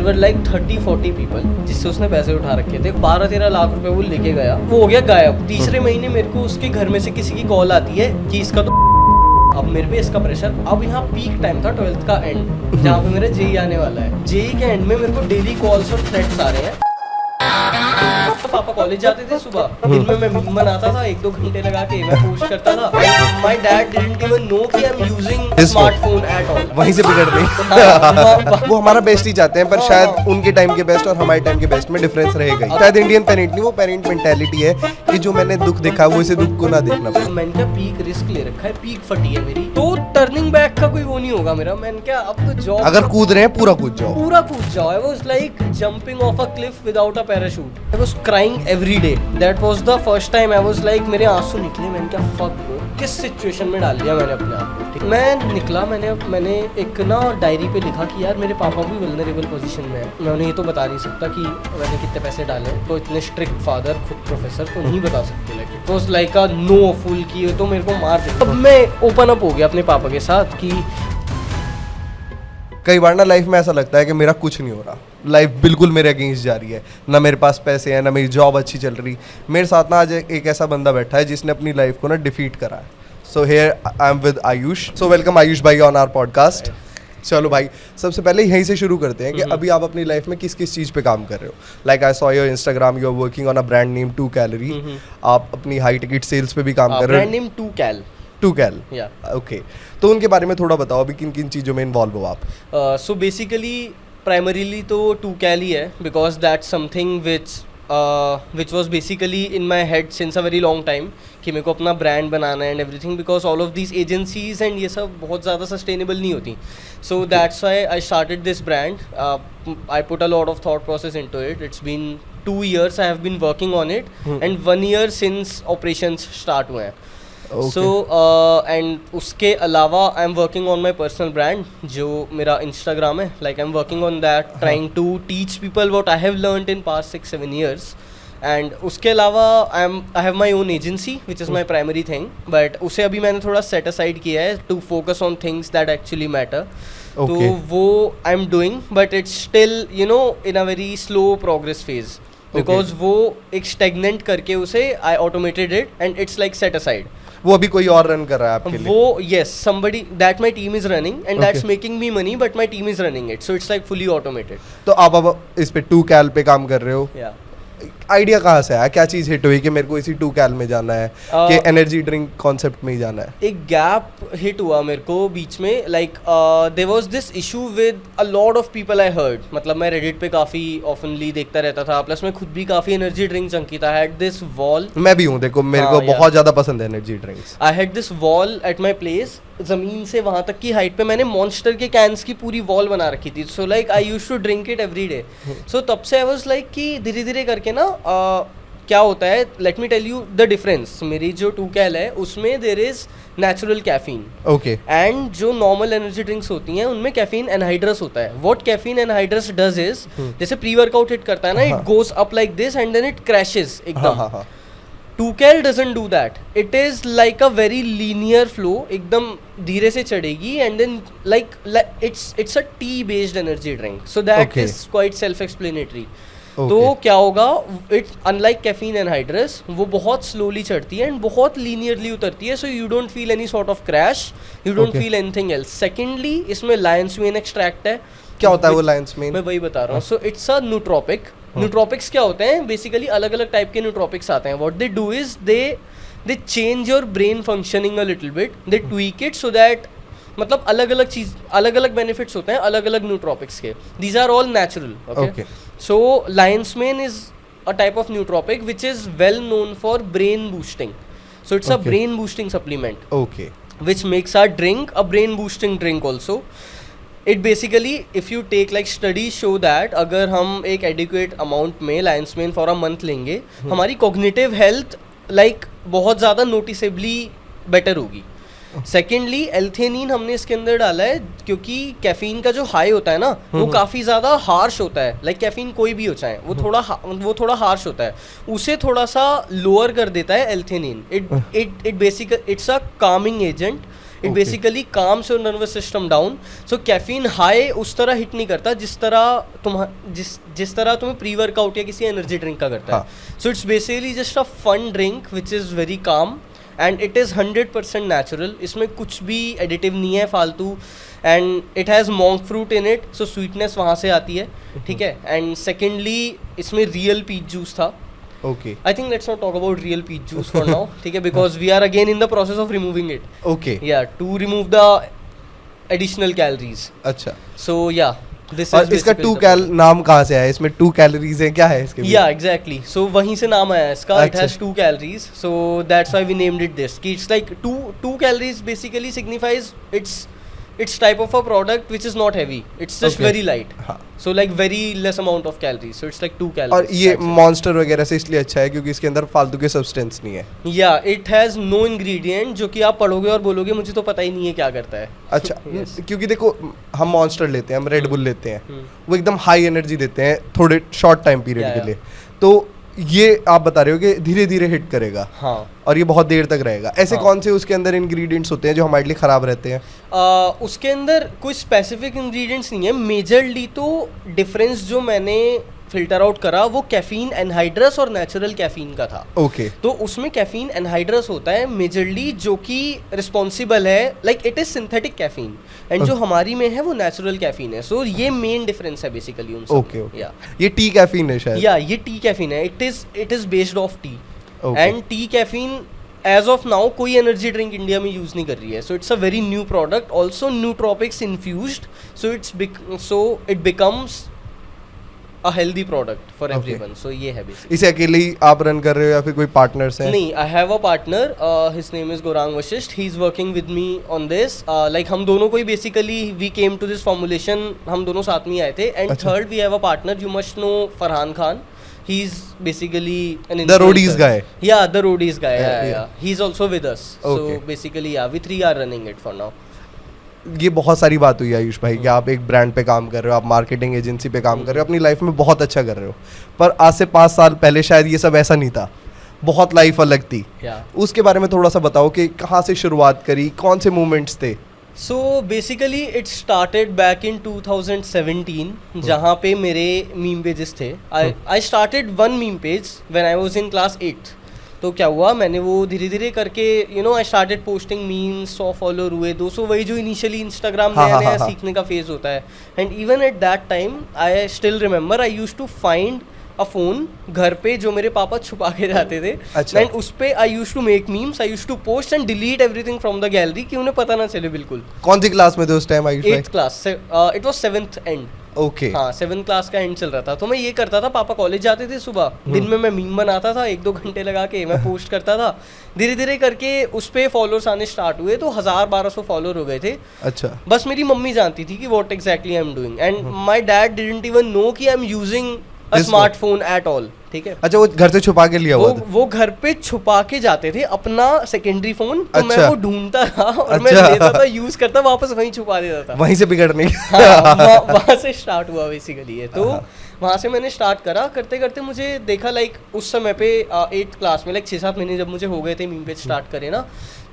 There were like 30-40 people जिससे उसने पैसे उठा रखे थे। 12-13 लाख रुपए वो लेके गया, वो हो गया गायब। तीसरे महीने मेरे को उसके घर में से किसी की कॉल आती है कि इसका तो अब मेरे पे इसका प्रेशर। अब यहाँ पीक टाइम था 12th का एंड, जहाँ पे मेरा जेई आने वाला है। जेई के एंड में मेरे को डेली कॉल्स और थ्रेट्स आ रहे हैं। पापा कॉलेज जाते थे सुबह, दिन में मैं मीम बनाता था 1-2 घंटे लगा के, मैं पोस्ट करता था। My dad didn't even know कि I am using smartphone at all. वहीं से बिगड़ गई। वो हमारा बेस्ट ही चाहते हैं, पर शायद उनके टाइम के बेस्ट और हमारे टाइम के बेस्ट में डिफरेंस रहेगा ही। शायद इंडियन पेरेंट नहीं, वो पेरेंट मेंटालिटी है कि जो मैंने दुख देखा वो इसे दुख को ना देखना पड़े। मैंने क्या पीक रिस्क ले रखा है, पीक फटी है मेरी, तो टर्निंग बैक का कोई वो नहीं होगा मेरा। मैंने क्या अब तो जॉब, अगर कूद रहे हैं पूरा कूद जाओ, पूरा कूद जाओ। I was like jumping off a cliff without a parachute. I was crying every day. That was the first time I was like, मेरे आंसू निकले। मैंने क्या फक ब्रो, किस सिचुएशन में डाल दिया मैंने अपने आप को। मैं निकला, मैंने एक ना डायरी पे लिखा कि यार मेरे पापा भी वल्नरेबल पोजीशन में है, मैं उन्हें ये तो बता नहीं सकता कि मैंने कितने पैसे डाले। तो इतने स्ट्रिक्ट फादर, खुद प्रोफेसर, तो नहीं बता सकते। Like it was like a no full की तो मेरे को मार दे। अब मैं ओपन अप हो गया अपने पापा के साथ कि कई बार ना लाइफ में ऐसा लगता है कि मेरा कुछ नहीं हो रहा, लाइफ बिल्कुल मेरे अगेंस्ट जा रही है, ना मेरे पास पैसे हैं, ना मेरी जॉब अच्छी चल रही। मेरे साथ ना आज एक ऐसा बंदा बैठा है जिसने अपनी लाइफ को ना डिफीट करा है। So here I am with Ayush. So welcome Ayush भाई ऑन आवर पॉडकास्ट। चलो भाई, सबसे पहले यहीं से शुरू करते हैं कि अभी आप अपनी लाइफ में किस किस चीज़ पे काम कर रहे हो। Like I saw your Instagram, you are working on a brand name 2 calorie. आप अपनी हाई टिकट सेल्स पे भी काम कर रहे हो। ब्रांड नेम 2 कैल। 2 कैल, या ओके। तो उनके बारे में थोड़ा बताओ, अभी किन किन चीज़ों में इन्वॉल्व हो आप। सो बेसिकली प्राइमरीली तो 2 कैल ही है, because that's something which was basically in my head since a very long time कि मेरे को अपना ब्रांड बनाना है and everything, because all of these agencies and ये सब बहुत ज़्यादा सस्टेनेबल नहीं होती। So that's why I started this brand. I put a lot of thought process into it. It's been 2 years I have been working on it and 1 year since operations start हुए हैं। So and उसके अलावा I am working on my personal brand जो मेरा Instagram है। Like I am working on that, trying to teach people what I have learned in past 6-7 years। And उसके अलावा I have my own agency which is my primary thing, but उसे अभी मैंने थोड़ा set aside किया है to focus on things that actually matter. तो वो I am doing, but it's still you know in a very slow progress phase, because वो एक स्टेगनेंट करके उसे I automated it and it's like set aside. वो अभी कोई और रन कर रहा है आपके लिए? वो yes, somebody that my team is running and that's making me money, but my team is running it, so it's like fully automated. तो आप अब इस पे 2 कैल पे काम कर रहे हो। Yeah. आइडिया कहाँ से आया, क्या चीज़ हिट हुई कि मेरे को इसी 2 कैल में जाना है, कि एनर्जी ड्रिंक कॉन्सेप्ट में ही जाना है? एक गैप हिट हुआ मेरे को बीच में। Like there was this issue with a lot of people I heard. मतलब मैं रेडिट पे काफ़ी ऑफनली देखता रहता था, प्लस मैं खुद भी काफ़ी एनर्जी ड्रिंक जंकी था। हैड दिस वॉल, मैं भी हूँ, देखो मेरे को बहुत ज़्यादा पसंद है energy drinks. I had this wall at my place, ज़मीन से वहाँ तक की हाइट पे मैंने मॉन्स्टर के कैंस की पूरी वॉल बना रखी थी। So like I used to drink it every day. So तब से आई वाज लाइक कि धीरे धीरे करके ना क्या होता है, let me tell you the difference. मेरी जो 2 कैल है उसमें there is natural caffeine, okay, and जो नॉर्मल एनर्जी ड्रिंक्स होती हैं उनमें कैफीन एनहाइड्रस होता है। What caffeine anhydrous does is, जैसे प्री वर्कआउट हिट करता है ना, it goes up like this and then it crashes एकदम। 2 cal doesn't do that, it is like a very linear flow, एकदम धीरे से चढ़ेगी and then like it's a tea based energy drink, so that is quite self explanatory. तो क्या होगा, it unlike caffeine anhydrous, वो बहुत slowly चढ़ती है एंड बहुत लीनियरली उतरती है, so you don't feel any sort of crash, you don't feel anything else. Secondly इसमें लायंस मेन एक्सट्रैक्ट है। क्या होता है वो लायंस मेन? मैं वही बता रहा हूँ। सो इट्स अ न्यूट्रोपिक। न्यूट्रोपिक्स क्या होते हैं, बेसिकली अलग अलग टाइप के न्यूट्रोपिक्स आते हैं। What they do is they change your brain functioning a little bit, they tweak it so that, मतलब अलग अलग चीज, अलग अलग बेनिफिट्स होते हैं अलग अलग न्यूट्रोपिक्स के। These are all natural, okay. So lion's mane is a type of nootropic which is well known for brain boosting, so it's a brain boosting supplement, okay, which makes our drink a brain boosting drink also. It basically, if you take like studies show that अगर हम एक adequate amount में Lions main for a month लेंगे, हमारी cognitive health like बहुत ज़्यादा noticeably better होगी। Secondly एल्थेनिन हमने इसके अंदर डाला है क्योंकि कैफीन का जो हाई होता है ना वो काफ़ी ज़्यादा हार्श होता है। लाइक कैफीन कोई भी हो चाहे वो थोड़ा हार्श होता है, उसे थोड़ा सा लोअर कर देता है L theanine. It basic it's a calming agent, it basically calms your nervous system down. So caffeine high उस तरह हिट नहीं करता जिस तरह तुम्हें प्री वर्कआउट या किसी एनर्जी ड्रिंक का करता है. So it's basically just a fun drink which is very calm and it is 100% natural. इसमें कुछ भी एडिटिव नहीं है फालतू. And it has monk fruit in it, so sweetness वहाँ से आती है. ठीक है. एंड सेकेंडली इसमें रियल पीच जूस था. Okay. I think let's not talk about real peach juice for now, ठीक है, because we are again in the process of removing it. Okay. Yeah, to remove the additional calories. अच्छा. So yeah, this और is इसका basically 2 the कैल नाम कहाँ से आया? इसमें 2 कैलोरीज है, क्या है इसके? Yeah, exactly. So वहीं से नाम आया इसका. It अच्छा. has 2 calories. So that's why we named it this. कि it's like two calories basically signifies it's type of a product which is not heavy. It's just Okay. very light. हाँ. So like very less amount of calories. So it's like 2 calories. और ये that's it. Monster वगैरह से इसलिए अच्छा है क्योंकि इसके अंदर फालतू के सब्सटेंस नहीं है. या इट हैज़ नो इंग्रेडिएंट जो कि आप पढ़ोगे और बोलोगे मुझे तो पता ही नहीं है क्या करता है. अच्छा. Yes. क्योंकि देखो हम मॉन्स्टर लेते हैं, हम रेड बुल लेते हैं, हम्म. वो एकदम हाई एनर्जी देते हैं थोड़े शॉर्ट टाइम पीरियड Yeah, के लिए. तो ये आप बता रहे हो कि धीरे धीरे हिट करेगा हाँ. और ये बहुत देर तक रहेगा. ऐसे हाँ. कौन से उसके अंदर इंग्रेडिएंट्स होते हैं जो हमारे लिए ख़राब रहते हैं? उसके अंदर कोई स्पेसिफिक इंग्रेडिएंट्स नहीं है. मेजरली तो डिफरेंस जो मैंने फिल्टर आउट करा वो कैफीन एनहाइड्रस और नेचुरल कैफीन का था. ओके. तो उसमें कैफीन एनहाइड्रस होता है मेजरली जो कि रिस्पॉन्सिबल है, like it is synthetic caffeine and जो हमारी में है वो नेचुरल कैफीन है. सो ये मेन डिफरेंस है बेसिकली उन सब. Okay okay. ये टी कैफीन है शायद. या ये टी कैफीन है. It is based of tea. Okay. And tea caffeine as of now कोई एनर्जी ड्रिंक इंडिया में यूज नहीं कर रही है. So it's a very new product, also nootropics infused. So it becomes a healthy product for everyone. So ये है basically. इसे अकेले ही आप रन कर रहे हो या फिर कोई पार्टनर्स हैं? नहीं, I have a partner. His name is Gaurang Vashishtha. He is working with me on this. Like हम दोनों को ही basically we came to this formulation, हम दोनों साथ में ही आए थे. And third we have a partner, you must know Farhan Khan. He is basically an The roadies guy. Yeah, the roadies guy. Yeah. Yeah. He's also with us. Okay. So basically, yeah, we 3 are running it for now. ये बहुत सारी बात हुई आयुष भाई कि आप एक brand पे काम कर रहे हो, आप मार्केटिंग एजेंसी पे काम कर रहे हो, अपनी लाइफ में बहुत अच्छा कर रहे हो. पर आज से 5 साल पहले शायद ये सब ऐसा नहीं था, बहुत लाइफ अलग थी. Yeah. उसके बारे में थोड़ा सा बताओ कि कहाँ से शुरुआत करी, कौन से मूवमेंट्स थे? So basically it started back in 2017 जहाँ पे मेरे मीम पेजेस थे. I started one meme page when I was in class 8. तो क्या हुआ, मैंने वो धीरे धीरे करके I started posting memes. 100 follower हुए, 200, वही जो इनिशियली इंस्टाग्राम नया नया सीखने का फेज होता है. And even at that time I still remember I used to find a phone घर पे जो मेरे पापा छुपा के जाते थे. अच्छा. एंड उस पे I used to make memes, I used to post and delete everything from the gallery कि उन्हें पता ना चले बिल्कुल. कौन सी क्लास में थे उस टाइम आयुष भाई? 8th class. It was 7th and. Okay. हाँ, 7th क्लास का एंड चल रहा था. तो मैं ये करता था, पापा कॉलेज जाते थे सुबह, दिन में मैं मीम बनाता था 1-2 घंटे लगा के, मैं पोस्ट करता था. धीरे धीरे करके उस पे फॉलोअर्स आने स्टार्ट हुए तो 1000-1200 फॉलोअर हो गए थे. अच्छा. बस मेरी मम्मी जानती थी कि what exactly I am doing and my dad didn't even know कि I am using a smartphone at all. ठीक है. अच्छा, वो घर से छुपा के लिया हुआ था? वो घर पे छुपा के जाते थे अपना सेकेंडरी फोन. तो मैं अच्छा. वो ढूंढता था और मैं अच्छा. लेता था, यूज करता, वापस वहीं छुपा देता था. वहीं से बिगड़ने की. हाँ, वहाँ से स्टार्ट हुआ बेसिकली है. तो वहाँ से मैंने स्टार्ट करा. करते करते मुझे देखा लाइक उस समय पे 8th क्लास में लाइक 6-7 महीने जब मुझे हो गए थे मीम पेज स्टार्ट करे ना,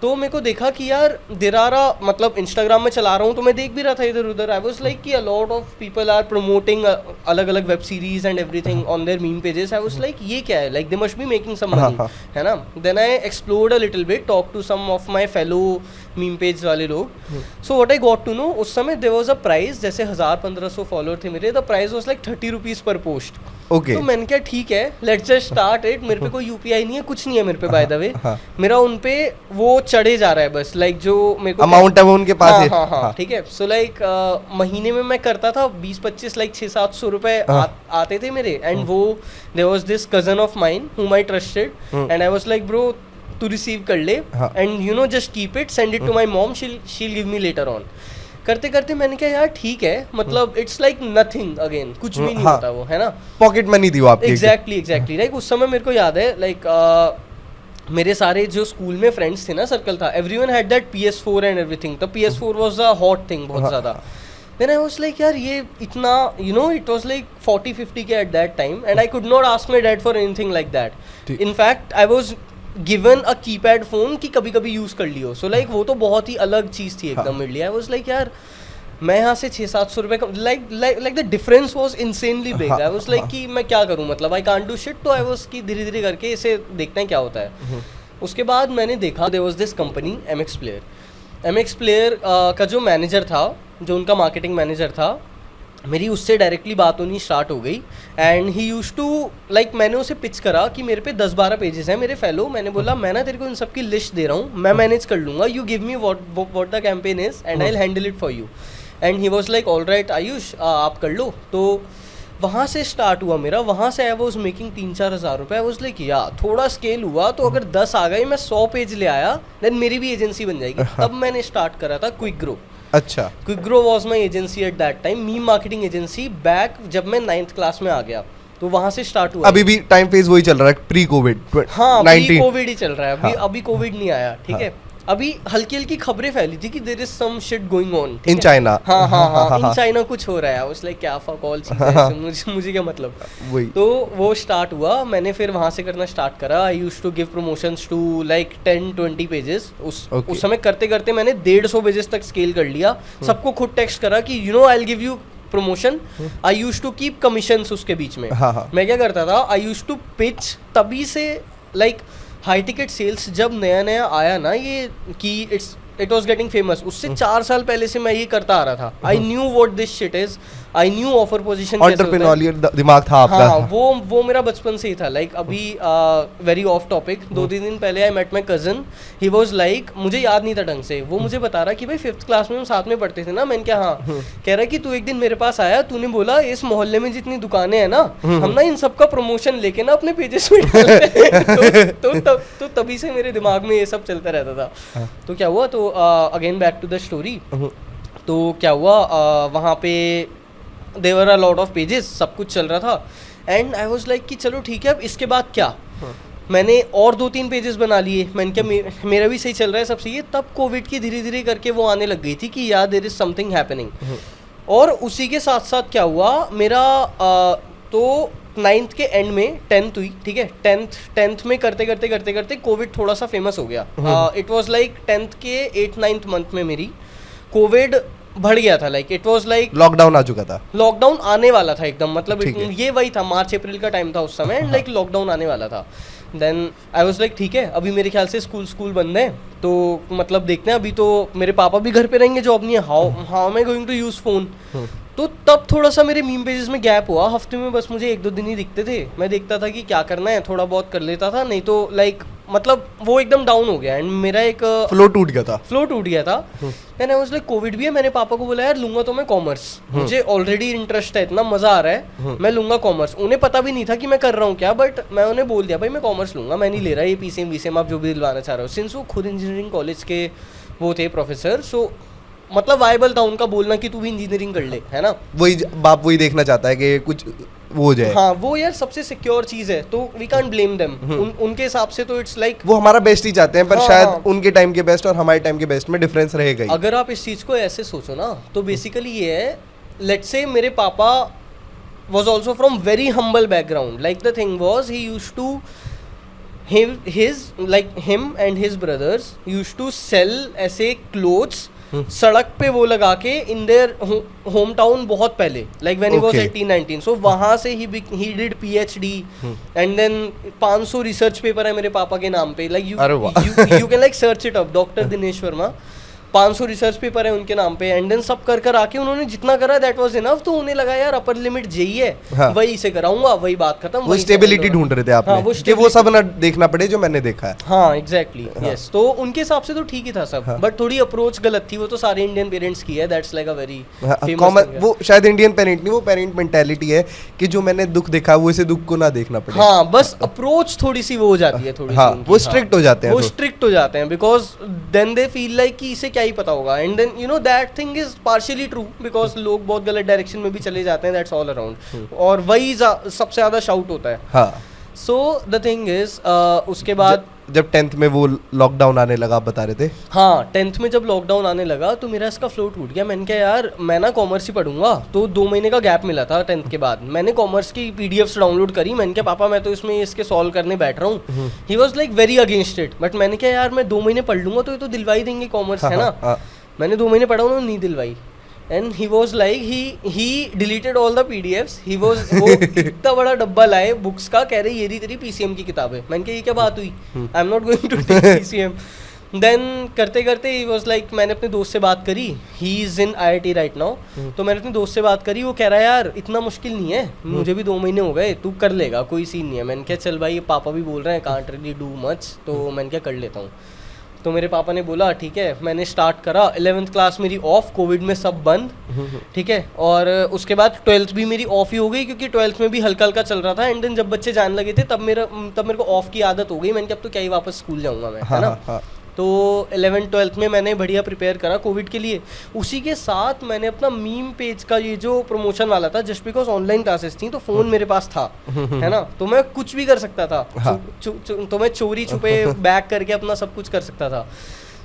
तो मेरे को देखा कि यार दिरारा, मतलब इंस्टाग्राम में चला रहा हूँ तो मैं देख भी रहा था इधर उधर. आई वाज लाइक कि a lot of people are promoting अलग अलग web series and everything on their meme pages. I was like ये क्या है, like they must be making some money, है ना. Then I explored a little bit, talk to some of my fellow meme page वाले लोग. So what I got to know, उस समय there was a price, जैसे 1000-1500 follower थे मेरे, the price was like 30 rupees per post. Okay. तो मैंने क्या, ठीक है, लेट्स जस्ट स्टार्ट इट. मेरे पे कोई यूपीआई नहीं है, कुछ नहीं है मेरे पे बाय द वे. मेरा उन पे वो चढ़े जा रहा है बस, लाइक जो मेरे को अमाउंट है वो उनके पास है. हाँ, ठीक है. सो लाइक महीने में मैं करता था 20-25, लाइक 600-700 रुपए आते थे मेरे. एंड वो there was this cousin of mine whom I trusted and I was like, bro, तू रिसीव कर ले and just keep it, send it to my mom, she'll give me later on. करते करते मैंने कहा यार ठीक है, मतलब इट्स लाइक नथिंग अगेन, कुछ भी नहीं होता वो, है ना. पॉकेट मनी थी वो आपकी. एग्जैक्टली. लाइक उस समय मेरे को याद है, लाइक मेरे सारे जो स्कूल में फ्रेंड्स थे ना, सर्कल था, everyone had that PS4 and everything. तो PS4 was a hot thing बहुत ज़्यादा. देन आई वाज लाइक यार ये इतना, इट वाज लाइक 40-50 के eight that time and I could not ask my dad for anything like that. In fact I was given a keypad phone कि कभी कभी use कर लियो. सो लाइक वो तो बहुत ही अलग चीज थी एकदम मेरे लिए. आई वाज लाइक यार मैं यहाँ से 600-700 रुपये like the difference was insanely big. I was like कि मैं क्या करूँ, मतलब आई कांट डू शिट. तो आई वाज कि धीरे धीरे करके इसे देखते हैं क्या होता है. उसके बाद मैंने देखा there was this company MX Player. MX Player का जो मैनेजर था, जो उनका मार्केटिंग मैनेजर था, मेरी उससे डायरेक्टली बात होनी स्टार्ट हो गई. And he used to like मैंने उसे पिच करा कि मेरे पे 10-12 पेजेस हैं मेरे फेलो. मैंने बोला मैं ना तेरे को इन सब की लिस्ट दे रहा हूँ, मैं मैनेज कर लूँगा. You give me what the campaign is and I will handle it for you. And he was like all right Ayush आप कर लो. तो वहाँ से स्टार्ट हुआ मेरा. वहाँ से आई वॉज मेकिंग 3-4 हज़ार रुपये. आई वॉज लाइक या थोड़ा स्केल हुआ तो अगर 10 आ गए, मैं 100 पेज ले आया, देन मेरी भी एजेंसी बन जाएगी. तब मैंने स्टार्ट करा था क्विक ग्रो. अच्छा. Quick grow was my agency eight that time, meme marketing agency. Back जब मैं 9th क्लास में आ गया तो वहाँ से स्टार्ट हुआ. अभी भी टाइम फेज वही चल रहा है, प्री कोविड. हाँ, प्री कोविड ही चल रहा है अभी. हाँ. अभी कोविड नहीं आया, ठीक है. अभी हल्की हल्की खबरें फैली थी कि there is some shit going on in China. हाँ इन चाइना कुछ हो रहा है. उस लाइक क्या फक ऑल चीज़, मुझे क्या मतलब. वही तो वो स्टार्ट हुआ. मैंने फिर वहाँ से करना स्टार्ट करा. I used to give promotions to like 10-20 pages. उस समय करते करते मैंने 150 पेजेस तक स्केल कर लिया. सबको खुद टेक्स्ट करा कि you know I will give you promotion. I used to keep commissions उसके बीच में. मैं क्या करता था, आई यूज्ड टू पिच. तभी से लाइक हाई टिकट सेल्स जब नया नया आया ना, ये कि इट वॉज गेटिंग फेमस, उससे 4 साल पहले से मैं ये करता आ रहा था. I knew what this shit is. I knew offer position. Entrepreneurial दिमाग था आपका. हाँ, वो मेरा बचपन से ही था. लाइक अभी वेरी ऑफ टॉपिक, 2-3 दिन पहले I met my cousin. He was like, मुझे याद नहीं था ढंग से, वो मुझे बता रहा कि भाई 5th क्लास में हम साथ में पढ़ते थे ना. मैंने क्या हाँ. कह रहा कि तू एक दिन मेरे पास आया, तूने बोला इस मोहल्ले में जितनी दुकानें हैं ना, हम ना इन सबका प्रमोशन लेके ना अपने पेजेस में तो तभी से मेरे दिमाग में ये सब चलता रहता था. तो क्या हुआ, तो again back to the story. तो क्या हुआ, वहाँ पे there were a lot of pages, सब कुछ चल रहा था. एंड आई वाज लाइक कि चलो ठीक है, अब इसके बाद क्या. मैंने और 2-3 पेजेस बना लिए. मैंने क्या मेरा भी सही चल रहा है, सब सही है. तब कोविड की धीरे धीरे करके वो आने लग गई थी कि यार देयर इज समथिंग हैपनिंग. और उसी के साथ साथ क्या हुआ मेरा, तो 9th के एंड में 10th हुई, ठीक है. 10th में करते करते कोविड थोड़ा सा फेमस हो गया. इट वाज लाइक 10th के 8-9th मंथ में मेरी कोविड बढ़ गया था. Like it was like lockdown आ चुका था. लॉकडाउन आने वाला था एकदम, मतलब ये वही था, March-April का टाइम था उस समय. एंड लाइक लॉकडाउन आने वाला था. देन आई वाज लाइक ठीक है, अभी मेरे ख्याल से स्कूल बंद है, तो मतलब देखते हैं. अभी तो मेरे पापा भी घर पे रहेंगे, जॉब नहीं है. How am I going to use phone. तो तब थोड़ा सा मेरे मीम पेजेस में गैप हुआ. हफ्ते में बस मुझे 1-2 दिन ही दिखते थे. मैं देखता था कि क्या करना है, थोड़ा बहुत कर लेता था, नहीं तो लाइक मतलब वो एकदम डाउन हो गया. एंड मेरा एक फ्लो टूट गया था. मैंने वाज लाइक कोविड भी है. मैंने पापा को बोला यार लूंगा तो मैं कॉमर्स, मुझे ऑलरेडी इंटरेस्ट है, इतना मजा आ रहा है, मैं लूंगा कॉमर्स. उन्हें पता भी नहीं था कि मैं कर रहा हूँ क्या, बट मैं उन्हें बोल दिया भाई मैं कॉमर्स लूंगा, मैं नहीं ले रहा ये PCM आप जो भी दिलवाना चाह रहे हो. सिंस वो खुद इंजीनियरिंग कॉलेज के वो थे प्रोफेसर, सो मतलब वायबल था उनका बोलना कि तू भी इंजीनियरिंग कर ले, है ना. वही बाप वही देखना चाहता है कि कुछ वो हो जाए. हाँ, वो यार सबसे सिक्योर चीज है, तो वी कांट ब्लेम देम. उनके हिसाब से तो इट्स लाइक वो हमारा बेस्ट ही चाहते हैं, पर शायद उनके टाइम के बेस्ट और हमारे टाइम के बेस्ट में डिफरेंस रहेगा ही. अगर आप इस चीज को ऐसे सोचो ना, तो बेसिकली ये है, लेट्स से मेरे पापा was also from very humble background. Like the thing was he used to him and his brothers used to sell ऐसे clothes सड़क पे वो लगा के इन देयर होम टाउन बहुत पहले, like when he was 18-19. So वहाँ से ही did PhD and then 500 research paper है मेरे पापा के नाम पे. Like you can like search it up, doctor Dinesh Verma. 500 research paper है उनके नाम पे. एंड देन सब कर आके उन्होंने जितना करा दैट वाज इनफ. तो उन्हें लगा यार अपर लिमिट जेई है, हाँ. वही से कराऊंगा, वही बात खत्म. वो स्टेबिलिटी ढूंढ रहे थे आपने, हाँ, कि वो सब ना देखना पड़े जो मैंने देखा है. हाँ एग्जैक्टली, यस. तो उनके हिसाब से तो ठीक ही था सब, बट थोड़ी अप्रोच गलत थी. वो तो सारे इंडियन पेरेंट्स की है, that's like a very common. वो शायद इंडियन पेरेंट नहीं, वो पेरेंट मेंटालिटी है कि जो मैंने दुख देखा वो इसे दुख को ना देखना पड़े. हाँ, बस अप्रोच थोड़ी सी वो हो जाती है, थोड़ी हाँ, वो स्ट्रिक्ट हो जाते हैं. वो स्ट्रिक्ट हो जाते हैं because then they feel like कि इसे क्या ही पता होगा. And then you know that thing is partially true because लोग बहुत गलत डायरेक्शन में भी चले जाते हैं, that's all around. और वही सबसे ज़्यादा शाउट होता है. हाँ. So the thing is उसके बाद जब 10th में वो लॉकडाउन आने लगा, आप बता रहे थे? हाँ 10th में जब लॉकडाउन आने लगा तो मेरा इसका फ्लो टूट गया। मैंने कहा यार मैं ना कॉमर्स ही पढ़ूंगा, तो 2 महीने का गैप मिला था 10th के बाद। मैंने कॉमर्स की PDFs डाउनलोड करी। मैंने कहा पापा मैं तो इसमें इसके सॉल्व करने बैठ रहा हूँ। ही was like very against it, but मैंने कहा यार मैं 2 महीने पढ़ लूंगा तो ये तो दिलवा ही देंगे कॉमर्स, है ना। मैंने 2 महीने पढ़ा, उन्होंने नहीं दिलवाई। And he was like he deleted all the PDFs। वो इतना बड़ा डब्बा लाए बुक्स का, कह रहे ये रही तेरी PCM की किताबें। मैंने कहा ये क्या बात हुई, I am not going to take PCM। Then करते करते ही वॉज लाइक, मैंने अपने दोस्त से बात करी, he is in IIT right now. तो मैंने अपने दोस्त से बात करी, वो कह रहा है यार इतना मुश्किल नहीं है, मुझे भी 2 महीने हो गए, तू कर लेगा, कोई सीन नहीं है। मैंने कहा चल भाई पापा भी बोल रहे हैं कांट रियली डू मच, तो मैंने क्या कर लेता हूँ। तो मेरे पापा ने बोला ठीक है। मैंने स्टार्ट करा। 11th क्लास मेरी ऑफ, कोविड में सब बंद, ठीक है। और उसके बाद 12th भी मेरी ऑफ ही हो गई, क्योंकि 12th में भी हल्का हल्का चल रहा था। एंड देन जब बच्चे जाने लगे थे तब मेरे को ऑफ की आदत हो गई। मैंने कहा अब तो क्या ही वापस स्कूल जाऊँगा मैं, है ना। तो 11th 12th में मैंने बढ़िया प्रिपेयर करा कोविड के लिए। उसी के साथ मैंने अपना मीम पेज का ये जो प्रमोशन वाला था, जस्ट बिकॉज ऑनलाइन क्लासेस थी तो फ़ोन मेरे पास था, है ना, तो मैं कुछ भी कर सकता था। तो मैं चोरी छुपे बैक करके अपना सब कुछ कर सकता था।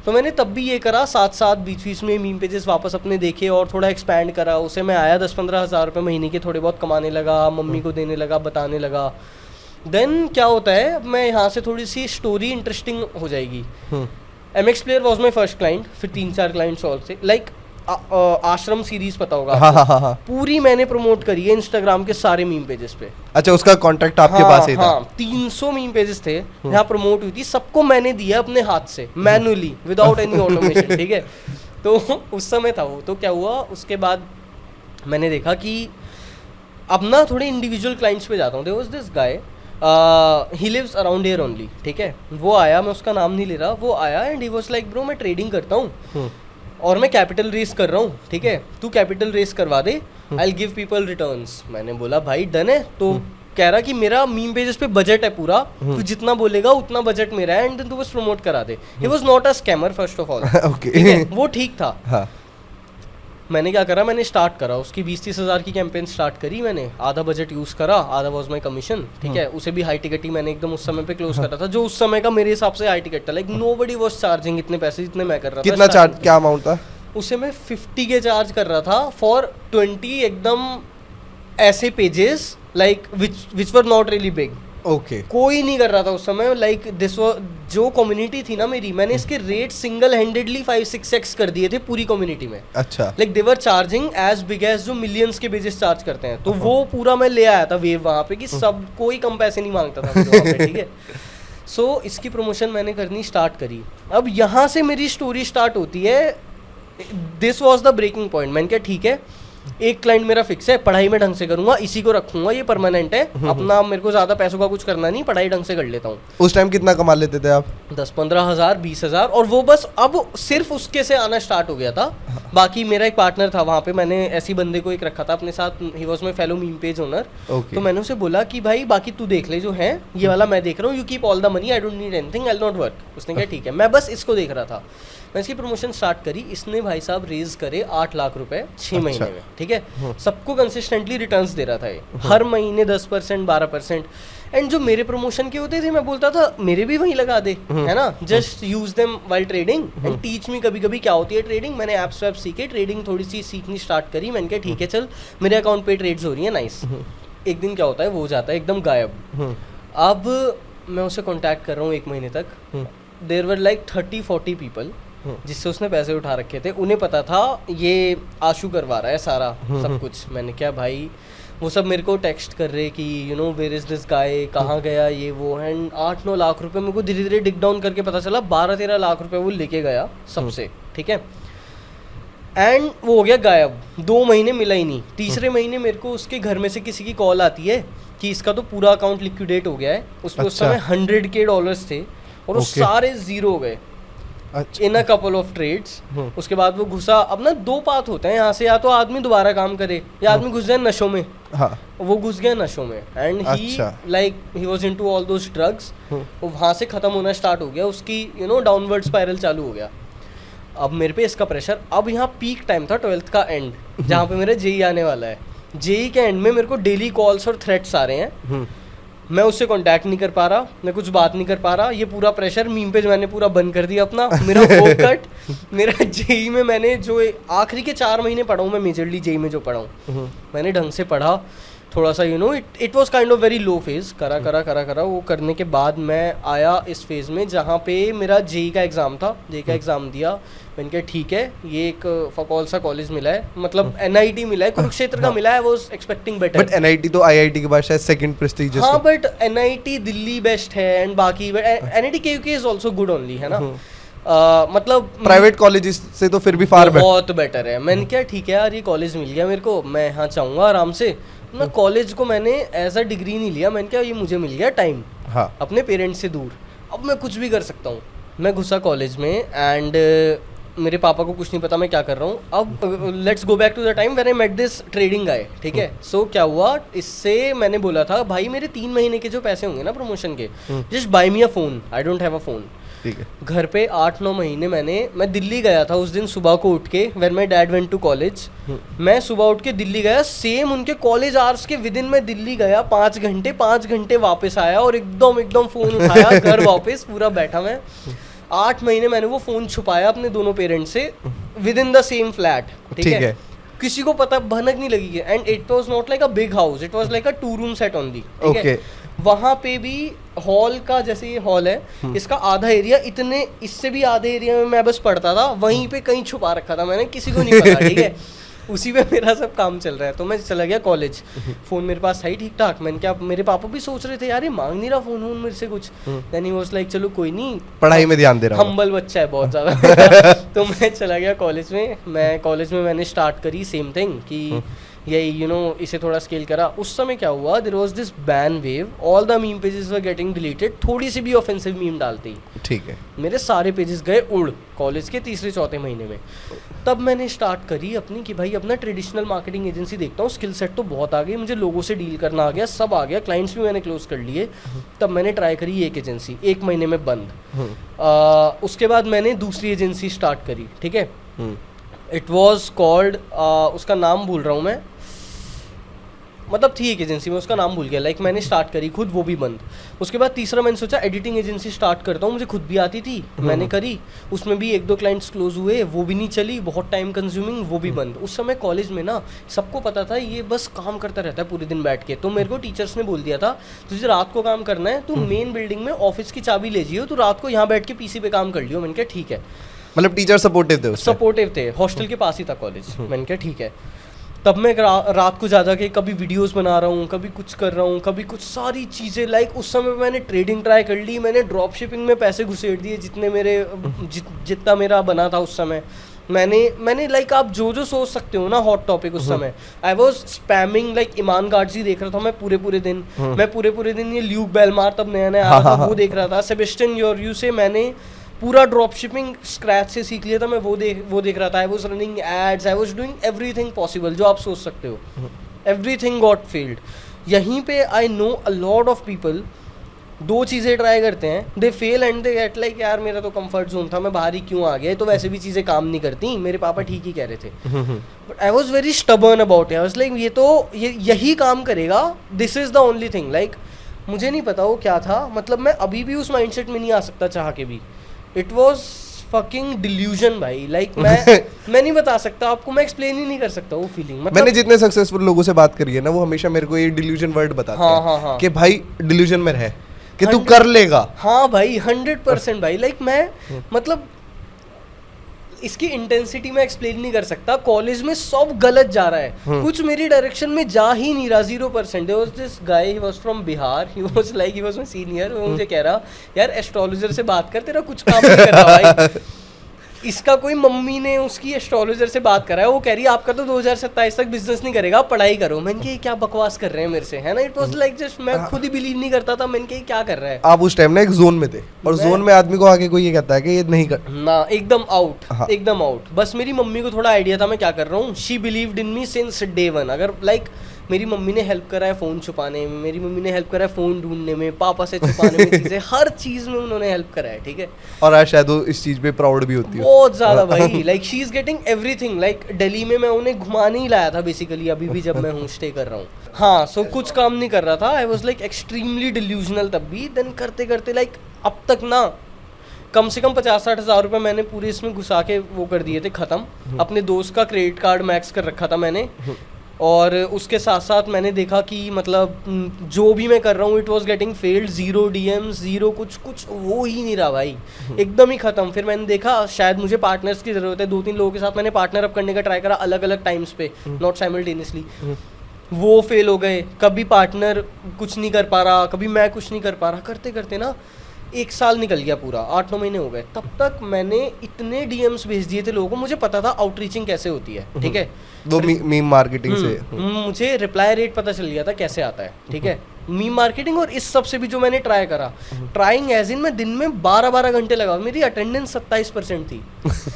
तो मैंने तब भी ये करा, साथ साथ बीच बीच में मीम पेजेस वापस अपने देखे और थोड़ा एक्सपैंड करा। उसे मैं आया 10-15 हज़ार रुपये महीने के थोड़े बहुत कमाने लगा, मम्मी को देने लगा, बताने लगा। देन क्या होता है, मैं यहाँ से थोड़ी सी स्टोरी इंटरेस्टिंग हो जाएगी। MX Player was my first client, फिर 3-4 क्लाइंट्स और से। लाइक आश्रम सीरीज पता होगा आपको, पूरी मैंने प्रमोट करी है इंस्टाग्राम के सारे मीम पेजेस पे। अच्छा, उसका कॉन्ट्रैक्ट आपके पास ही था? 300 मीम पेजेस थे यहाँ प्रमोट हुई थी, सबको मैंने दिया अपने हाथ से, मैनुअली, विदाउट एनी ऑटोमेशन, ठीक है। तो उस समय था वो। तो क्या हुआ, उसके बाद मैंने देखा कि अब ना थोड़े इंडिविजुअल क्लाइंट्स पे जाता हूँ। There was this guy, he lives around here only, ठीक है। वो आया, मैं उसका नाम नहीं ले रहा, वो आया and he was like bro मैं ट्रेडिंग करता हूँ और मैं कैपिटल रेस कर रहा हूँ, ठीक है, तू कैपिटल रेस करवा दे, I will give people returns. मैंने बोला भाई डन है। तो कह रहा कि मेरा मीम पेजेस पे बजट है पूरा, तू जितना बोलेगा उतना बजट मेरा है, एंड तू बस प्रमोट करा दे। He was not a scammer first of all, okay, वो ठीक था। हाँ। मैंने क्या करा, मैंने स्टार्ट करा उसकी 20-30 हज़ार की कैंपेन स्टार्ट करी मैंने। आधा बजट यूज़ करा, आधा वाज माई कमीशन, ठीक है। उसे भी हाई टिकट ही मैंने एकदम उस समय पे क्लोज करा था, जो उस समय का मेरे हिसाब से हाई टिकट था। लाइक नोबडी वाज चार्जिंग इतने पैसे जितने मैं कर रहा था। कितना चार्ज, क्या अमाउंट था? उसे मैं 50 के चार्ज कर रहा था फॉर 20 एकदम ऐसे pages, like which were not really big. Okay, कोई नहीं कर रहा था उस समय। लाइक दिस जो कम्युनिटी थी ना मेरी, मैंने इसके रेट सिंगल हैंडेडली 5-6x कर दिए थे पूरी कम्युनिटी में। अच्छा, like they were charging as big as जो मिलियंस के पेजेस चार्ज करते हैं। तो वो पूरा मैं ले आया था वेव वहाँ पे कि सब कोई कम पैसे नहीं मांगता था वहाँ पे, ठीक है। सो इसकी प्रमोशन मैंने करनी स्टार्ट करी। अब यहाँ से मेरी स्टोरी स्टार्ट होती है। This was the breaking point. मैंने कहा ठीक है, एक क्लाइंट मेरा फिक्स है, पढ़ाई में ढंग से करूंगा, इसी को रखूंगा, ये परमानेंट है अपना, मेरे को ज्यादा पैसों का कुछ करना नहीं, पढ़ाई ढंग से कर लेता हूँ। उस टाइम कितना कमा लेते थे आप? 10-15 हज़ार, 20 हज़ार, और वो बस अब सिर्फ उसके से आना स्टार्ट हो गया था। बाकी मेरा एक पार्टनर था वहाँ पे, मैंने ऐसी बंदे को एक रखा था अपने साथ, he was my fellow meme page owner. तो मैंने उसे बोला कि भाई बाकी तू देख ले जो है, ये वाला मैं देख रहा हूँ, you keep all the money, I don't need anything, I will not work. उसने कहा ठीक है, मैं बस इसको देख रहा था। मैं इसकी प्रमोशन स्टार्ट करी, इसने भाई साहब रेज करे 8 लाख रुपए 6 महीने में, ठीक है। सबको कंसिस्टेंटली रिटर्न्स दे रहा था ये, हर महीने 10%, 12%। एंड जो मेरे प्रमोशन के होते थे, मैं बोलता था मेरे भी वहीं लगा दे, है ना, just use them while trading and teach me कभी कभी क्या होती है ट्रेडिंग। मैंने ऐप्स वैप सीखे, ट्रेडिंग थोड़ी सी सीखनी स्टार्ट करी। मैंने कहा ठीक है चल, मेरे अकाउंट पे ट्रेड्स हो रही है, नाइस। एक दिन क्या होता है, वो हो जाता है एकदम गायब। अब मैं उसे कॉन्टैक्ट कर रहा हूँ 1 महीने तक। देयर वर लाइक 30-40 पीपल जिससे उसने पैसे उठा रखे थे, उन्हें पता था ये आशु करवा रहा है सारा सब कुछ। मैंने क्या भाई, वो सब मेरे को टेक्स्ट कर रहे कि you know where is this guy, कहाँ गया ये वो। एंड 8-9 लाख रुपए मेरे को धीरे धीरे डिग डाउन करके पता चला 12-13 लाख रुपए वो लेके गया सबसे, ठीक है। एंड वो हो गया गायब, 2 महीने मिला ही नहीं। तीसरे महीने मेरे को उसके घर में से किसी की कॉल आती है कि इसका तो पूरा अकाउंट लिक्विडेट हो गया है। उसमें उस समय $100K थे और वो सारे जीरो हो गए इन अ कपल ऑफ ट्रेड्स। उसके बाद वो घुसा। अब ना 2 पाथ होते हैं यहाँ से, या तो आदमी दोबारा काम करे या आदमी घुस जाए नशों में। वो घुस गया नशों में and he like he was into all those drugs. वो वहाँ से खत्म होना स्टार्ट हो गया, उसकी यू नो डाउनवर्ड स्पाइरल चालू हो गया। अब मेरे पे इसका प्रेशर। अब यहाँ पीक टाइम था 12th का एंड, जहाँ पे मेरा जेई आने वाला है। जेई के एंड में मेरे को डेली कॉल्स और थ्रेट्स आ रहे हैं। मैं उससे कांटेक्ट नहीं कर पा रहा, मैं कुछ बात नहीं कर पा रहा, ये पूरा प्रेशर मीम पेज मैंने पूरा बंद कर दिया अपना। मेरा वो कट मेरा जेई में मैंने जो आखिरी के 4 महीने पढ़ा हूँ मैं, मेजरली जेई में जो पढ़ा हूँ मैंने ढंग से पढ़ा थोड़ा सा, you know it was kind of very low phase, करा वो करने के बाद मैं आया इस फेज में जहाँ पे मेरा जेई का एग्ज़ाम था। जेई का एग्ज़ाम दिया, मैंने कहा ठीक है, ये एक फकौल सा कॉलेज मिला है, मतलब एनआईटी मिला है, कुरुक्षेत्र का मिला है, वो एक्सपेक्टिंग बेटर। बट एनआईटी तो आईआईटी के बाद शायद सेकंड प्रेस्टीजियस। हाँ बट एनआईटी दिल्ली बेस्ट है एंड बाकी NIT KUK is also good only, है ना। मतलब प्राइवेट कॉलेजेस से तो फिर भी फार बहुत बेटर है। मैंने क्या ठीक है यार, ये कॉलेज मिल गया मेरे को, मैं यहाँ चाहूँगा आराम से। मैं कॉलेज को मैंने एज अ डिग्री नहीं लिया, मैंने क्या ये मुझे मिल गया टाइम, हाँ, अपने पेरेंट्स से दूर, अब मैं कुछ भी कर सकता हूँ। मैं घुसा कॉलेज में एंड मेरे पापा को कुछ नहीं पता मैं क्या कर रहा हूँ। अब let's go back to the time when I met this trading guy, ठीक है। सो क्या हुआ, इससे मैंने बोला था भाई मेरे 3 महीने के जो पैसे होंगे ना प्रमोशन के, just by me a phone, I don't have a phone. ठीक है। घर पे 8-9 महीने मैं दिल्ली गया था उस दिन सुबह को उठ के, when my dad went to college. मैं सुबह उठ के दिल्ली गया, सेम उनके कॉलेज आवर्स के विदिन मैं दिल्ली गया, 5 घंटे वापस आया और एकदम फोन उठाया घर वापस पूरा बैठा मैं। 8 महीने मैंने वो फोन छुपाया अपने दोनों पेरेंट्स से with in the same flat, ठीक है। किसी को पता भनक नहीं लगी है। And it was not like a big house, it was like a 2 room set only, ठीक है। वहाँ पे भी हॉल का, जैसे ये हॉल है, इसका आधा एरिया, इतने इससे भी आधे एरिया में मैं बस पढ़ता था, वहीं पे कहीं छुपा रखा था मैंने, किसी को नहीं पता, ठीक है। उसी पे मेरा सब काम चल रहा है। तो मैं चला गया कॉलेज, फ़ोन मेरे पास था ही ठीक ठाक। मैंने क्या, मेरे पापा भी सोच रहे थे यार ये मांग नहीं रहा फ़ोन मेरे से कुछ, देन ही वाज लाइक चलो कोई नहीं, पढ़ाई में ध्यान दे रहा हूं, हम्बल बच्चा है बहुत ज़्यादा। तो मैं चला गया कॉलेज में। मैं कॉलेज में मैंने स्टार्ट करी सेम थिंग कि यही यू नो इसे थोड़ा स्केल करा। उस समय क्या हुआ, there was this ban wave, all the meme pages were getting deleted, थोड़ी सी भी ऑफेंसिव मीम डालते ही, ठीक है, मेरे सारे पेजेस गए उड़ कॉलेज के 3-4 महीने में। तब मैंने स्टार्ट करी अपनी कि भाई अपना ट्रेडिशनल मार्केटिंग एजेंसी देखता हूँ, स्किल सेट तो बहुत आ गई, मुझे लोगों से डील करना आ गया, सब आ गया, क्लाइंट्स भी मैंने क्लोज कर लिए। तब मैंने ट्राई करी एक एजेंसी, 1 महीने में बंद। उसके बाद मैंने दूसरी एजेंसी स्टार्ट करी, ठीक है। इट वॉज कॉल्ड, उसका नाम भूल रहा हूँ मैं, मतलब थी एक एजेंसी में, उसका नाम भूल गया। लाइक मैंने स्टार्ट करी खुद, वो भी बंद। उसके बाद तीसरा मैंने सोचा एडिटिंग एजेंसी स्टार्ट करता हूँ, मुझे खुद भी आती थी, मैंने करी, उसमें भी 1-2 क्लाइंट्स क्लोज हुए, वो भी नहीं चली, बहुत टाइम कंज्यूमिंग, वो भी बंद। उस समय कॉलेज में ना सबको पता था ये बस काम करता रहता है पूरे दिन बैठ के। तो मेरे को टीचर्स ने बोल दिया था तुझे रात को काम करना है, तू मेन बिल्डिंग में ऑफिस की चाबी ले जियो, तू रात को यहाँ बैठ के पीसी पे काम कर लियो। मैंने कहा ठीक है, मतलब टीचर सपोर्टिव थे, हॉस्टल के पास ही था कॉलेज। मैंने कहा ठीक है। तब मैं रात को जा के कभी वीडियोस बना रहा हूँ, कभी कुछ कर रहा हूँ, कभी कुछ, सारी चीज़ें। लाइक उस समय मैंने ट्रेडिंग ट्राई कर ली, मैंने ड्रॉप शिपिंग में पैसे घुसेड़ दिए जितने मेरे जितना मेरा बना था उस समय। मैंने लाइक आप जो सोच सकते हो ना हॉट टॉपिक उस समय, आई वॉज स्पैमिंग। लाइक ईमान गार्ड्स ही देख रहा था मैं पूरे दिन। मैं पूरे दिन ये ल्यूक बेलमार तब नया आ रहा था, वो देख रहा था। सेबेस्टियन योरयू से मैंने पूरा ड्रॉप शिपिंग स्क्रैच से सीख लिया था मैं, वो देख रहा था। I was running ads, I was doing everything possible जो आप सोच सकते हो, एवरीथिंग गॉट फेल्ड। यहीं पे I know a lot of people 2 चीज़ें ट्राई करते हैं, they fail and they get like यार मेरा तो कंफर्ट जोन था, मैं बाहर ही क्यों आ गया, तो वैसे भी चीज़ें काम नहीं करती। मेरे पापा ठीक ही कह रहे थे, but I was very stubborn about it. I was like ये तो यही काम करेगा, this is the only thing. Like मुझे नहीं पता वो क्या था, मतलब मैं अभी भी उस माइंडसेट में नहीं आ सकता चाह के भी। इट वॉज फकिंग डिल्यूजन भाई, लाइक मैं नहीं बता सकता आपको, मैं एक्सप्लेन ही नहीं कर सकता वो फीलिंग। मतलब मैंने जितने सक्सेसफुल लोगों से बात करी है ना, वो हमेशा मेरे को ये डिल्यूजन वर्ड बताते हैं कि भाई डिल्यूजन में रह कि तू कर लेगा। हाँ भाई 100% भाई। लाइक मैं मतलब इसकी इंटेंसिटी में एक्सप्लेन नहीं कर सकता। कॉलेज में सब गलत जा रहा है, कुछ मेरी डायरेक्शन में जा ही नहीं रहा, 0%। There was this guy, he was from Bihar, he was my senior. वो मुझे कह रहा यार एस्ट्रोलॉजर से बात कर, तेरा कुछ काम नहीं कर रहा भाई। इसका कोई मम्मी ने उसकी एस्ट्रोलॉजर से बात करा है, वो कह रही है आपका तो 2027 तक बिजनेस नहीं करेगा, आप पढ़ाई करो। मैंने कहा क्या बकवास कर रहे हैं मेरे से, है ना। इट वाज लाइक जस्ट मैं खुद ही बिलीव नहीं करता था। मैंने कहा क्या कर रहा है। आप उस टाइम ना एक जोन में थे, और जोन में आदमी को आके कोई ये कहता है कि ये नहीं कर ना, एकदम आउट। हाँ। एकदम आउट। बस मेरी मम्मी को थोड़ा आइडिया था मैं क्या कर रहा हूँ। She believed in me since day 1। अगर लाइक मेरी मम्मी ने हेल्प करा है फ़ोन छुपाने में, मेरी मम्मी ने हेल्प करा है फ़ोन ढूंढने में, पापा से छुपाने में चीज़ें, हर चीज़ में उन्होंने हेल्प करा है, ठीक है। और आज शायद वो इस चीज़ पे प्राउड भी होती है बहुत ज़्यादा भाई। Like she is getting everything. Like Delhi में मैं उन्हें घुमाने ही लाया था बेसिकली, अभी भी जब मैं हूँ स्टे कर रहा हूँ। हाँ, सो कुछ काम नहीं कर रहा था, I was like extremely delusional तब भी। देन करते करते लाइक अब तक ना कम से कम 50-60 हज़ार रुपये मैंने पूरे इसमें घुसा के वो कर दिए थे ख़त्म। अपने दोस्त का क्रेडिट कार्ड मैक्स कर रखा था मैंने, और उसके साथ साथ मैंने देखा कि मतलब जो भी मैं कर रहा हूँ it was getting failed, 0 DMs, 0 कुछ हो ही नहीं रहा भाई, एकदम ही ख़त्म। फिर मैंने देखा शायद मुझे पार्टनर्स की ज़रूरत है, 2-3 लोगों के साथ मैंने पार्टनर अप करने का ट्राई करा अलग अलग टाइम्स पे, नॉट साइमल्टेनियसली। वो फेल हो गए, कभी पार्टनर कुछ नहीं कर पा रहा, कभी मैं कुछ नहीं कर पा रहा। करते करते ना 1 साल निकल गया पूरा, 8-9 महीने हो गए। तब तक मैंने इतने DMs भेज दिए थे लोगों को, मुझे पता था आउटरीचिंग कैसे होती है, ठीक है, वो मीम मार्केटिंग से मुझे रिप्लाई रेट पता चल गया था कैसे आता है, ठीक है, मीम मार्केटिंग। और इस सब से भी जो मैंने ट्राई करा, ट्राइंग एज इन मैं दिन में 12-12 घंटे लगा, मेरी अटेंडेंस 27% थी।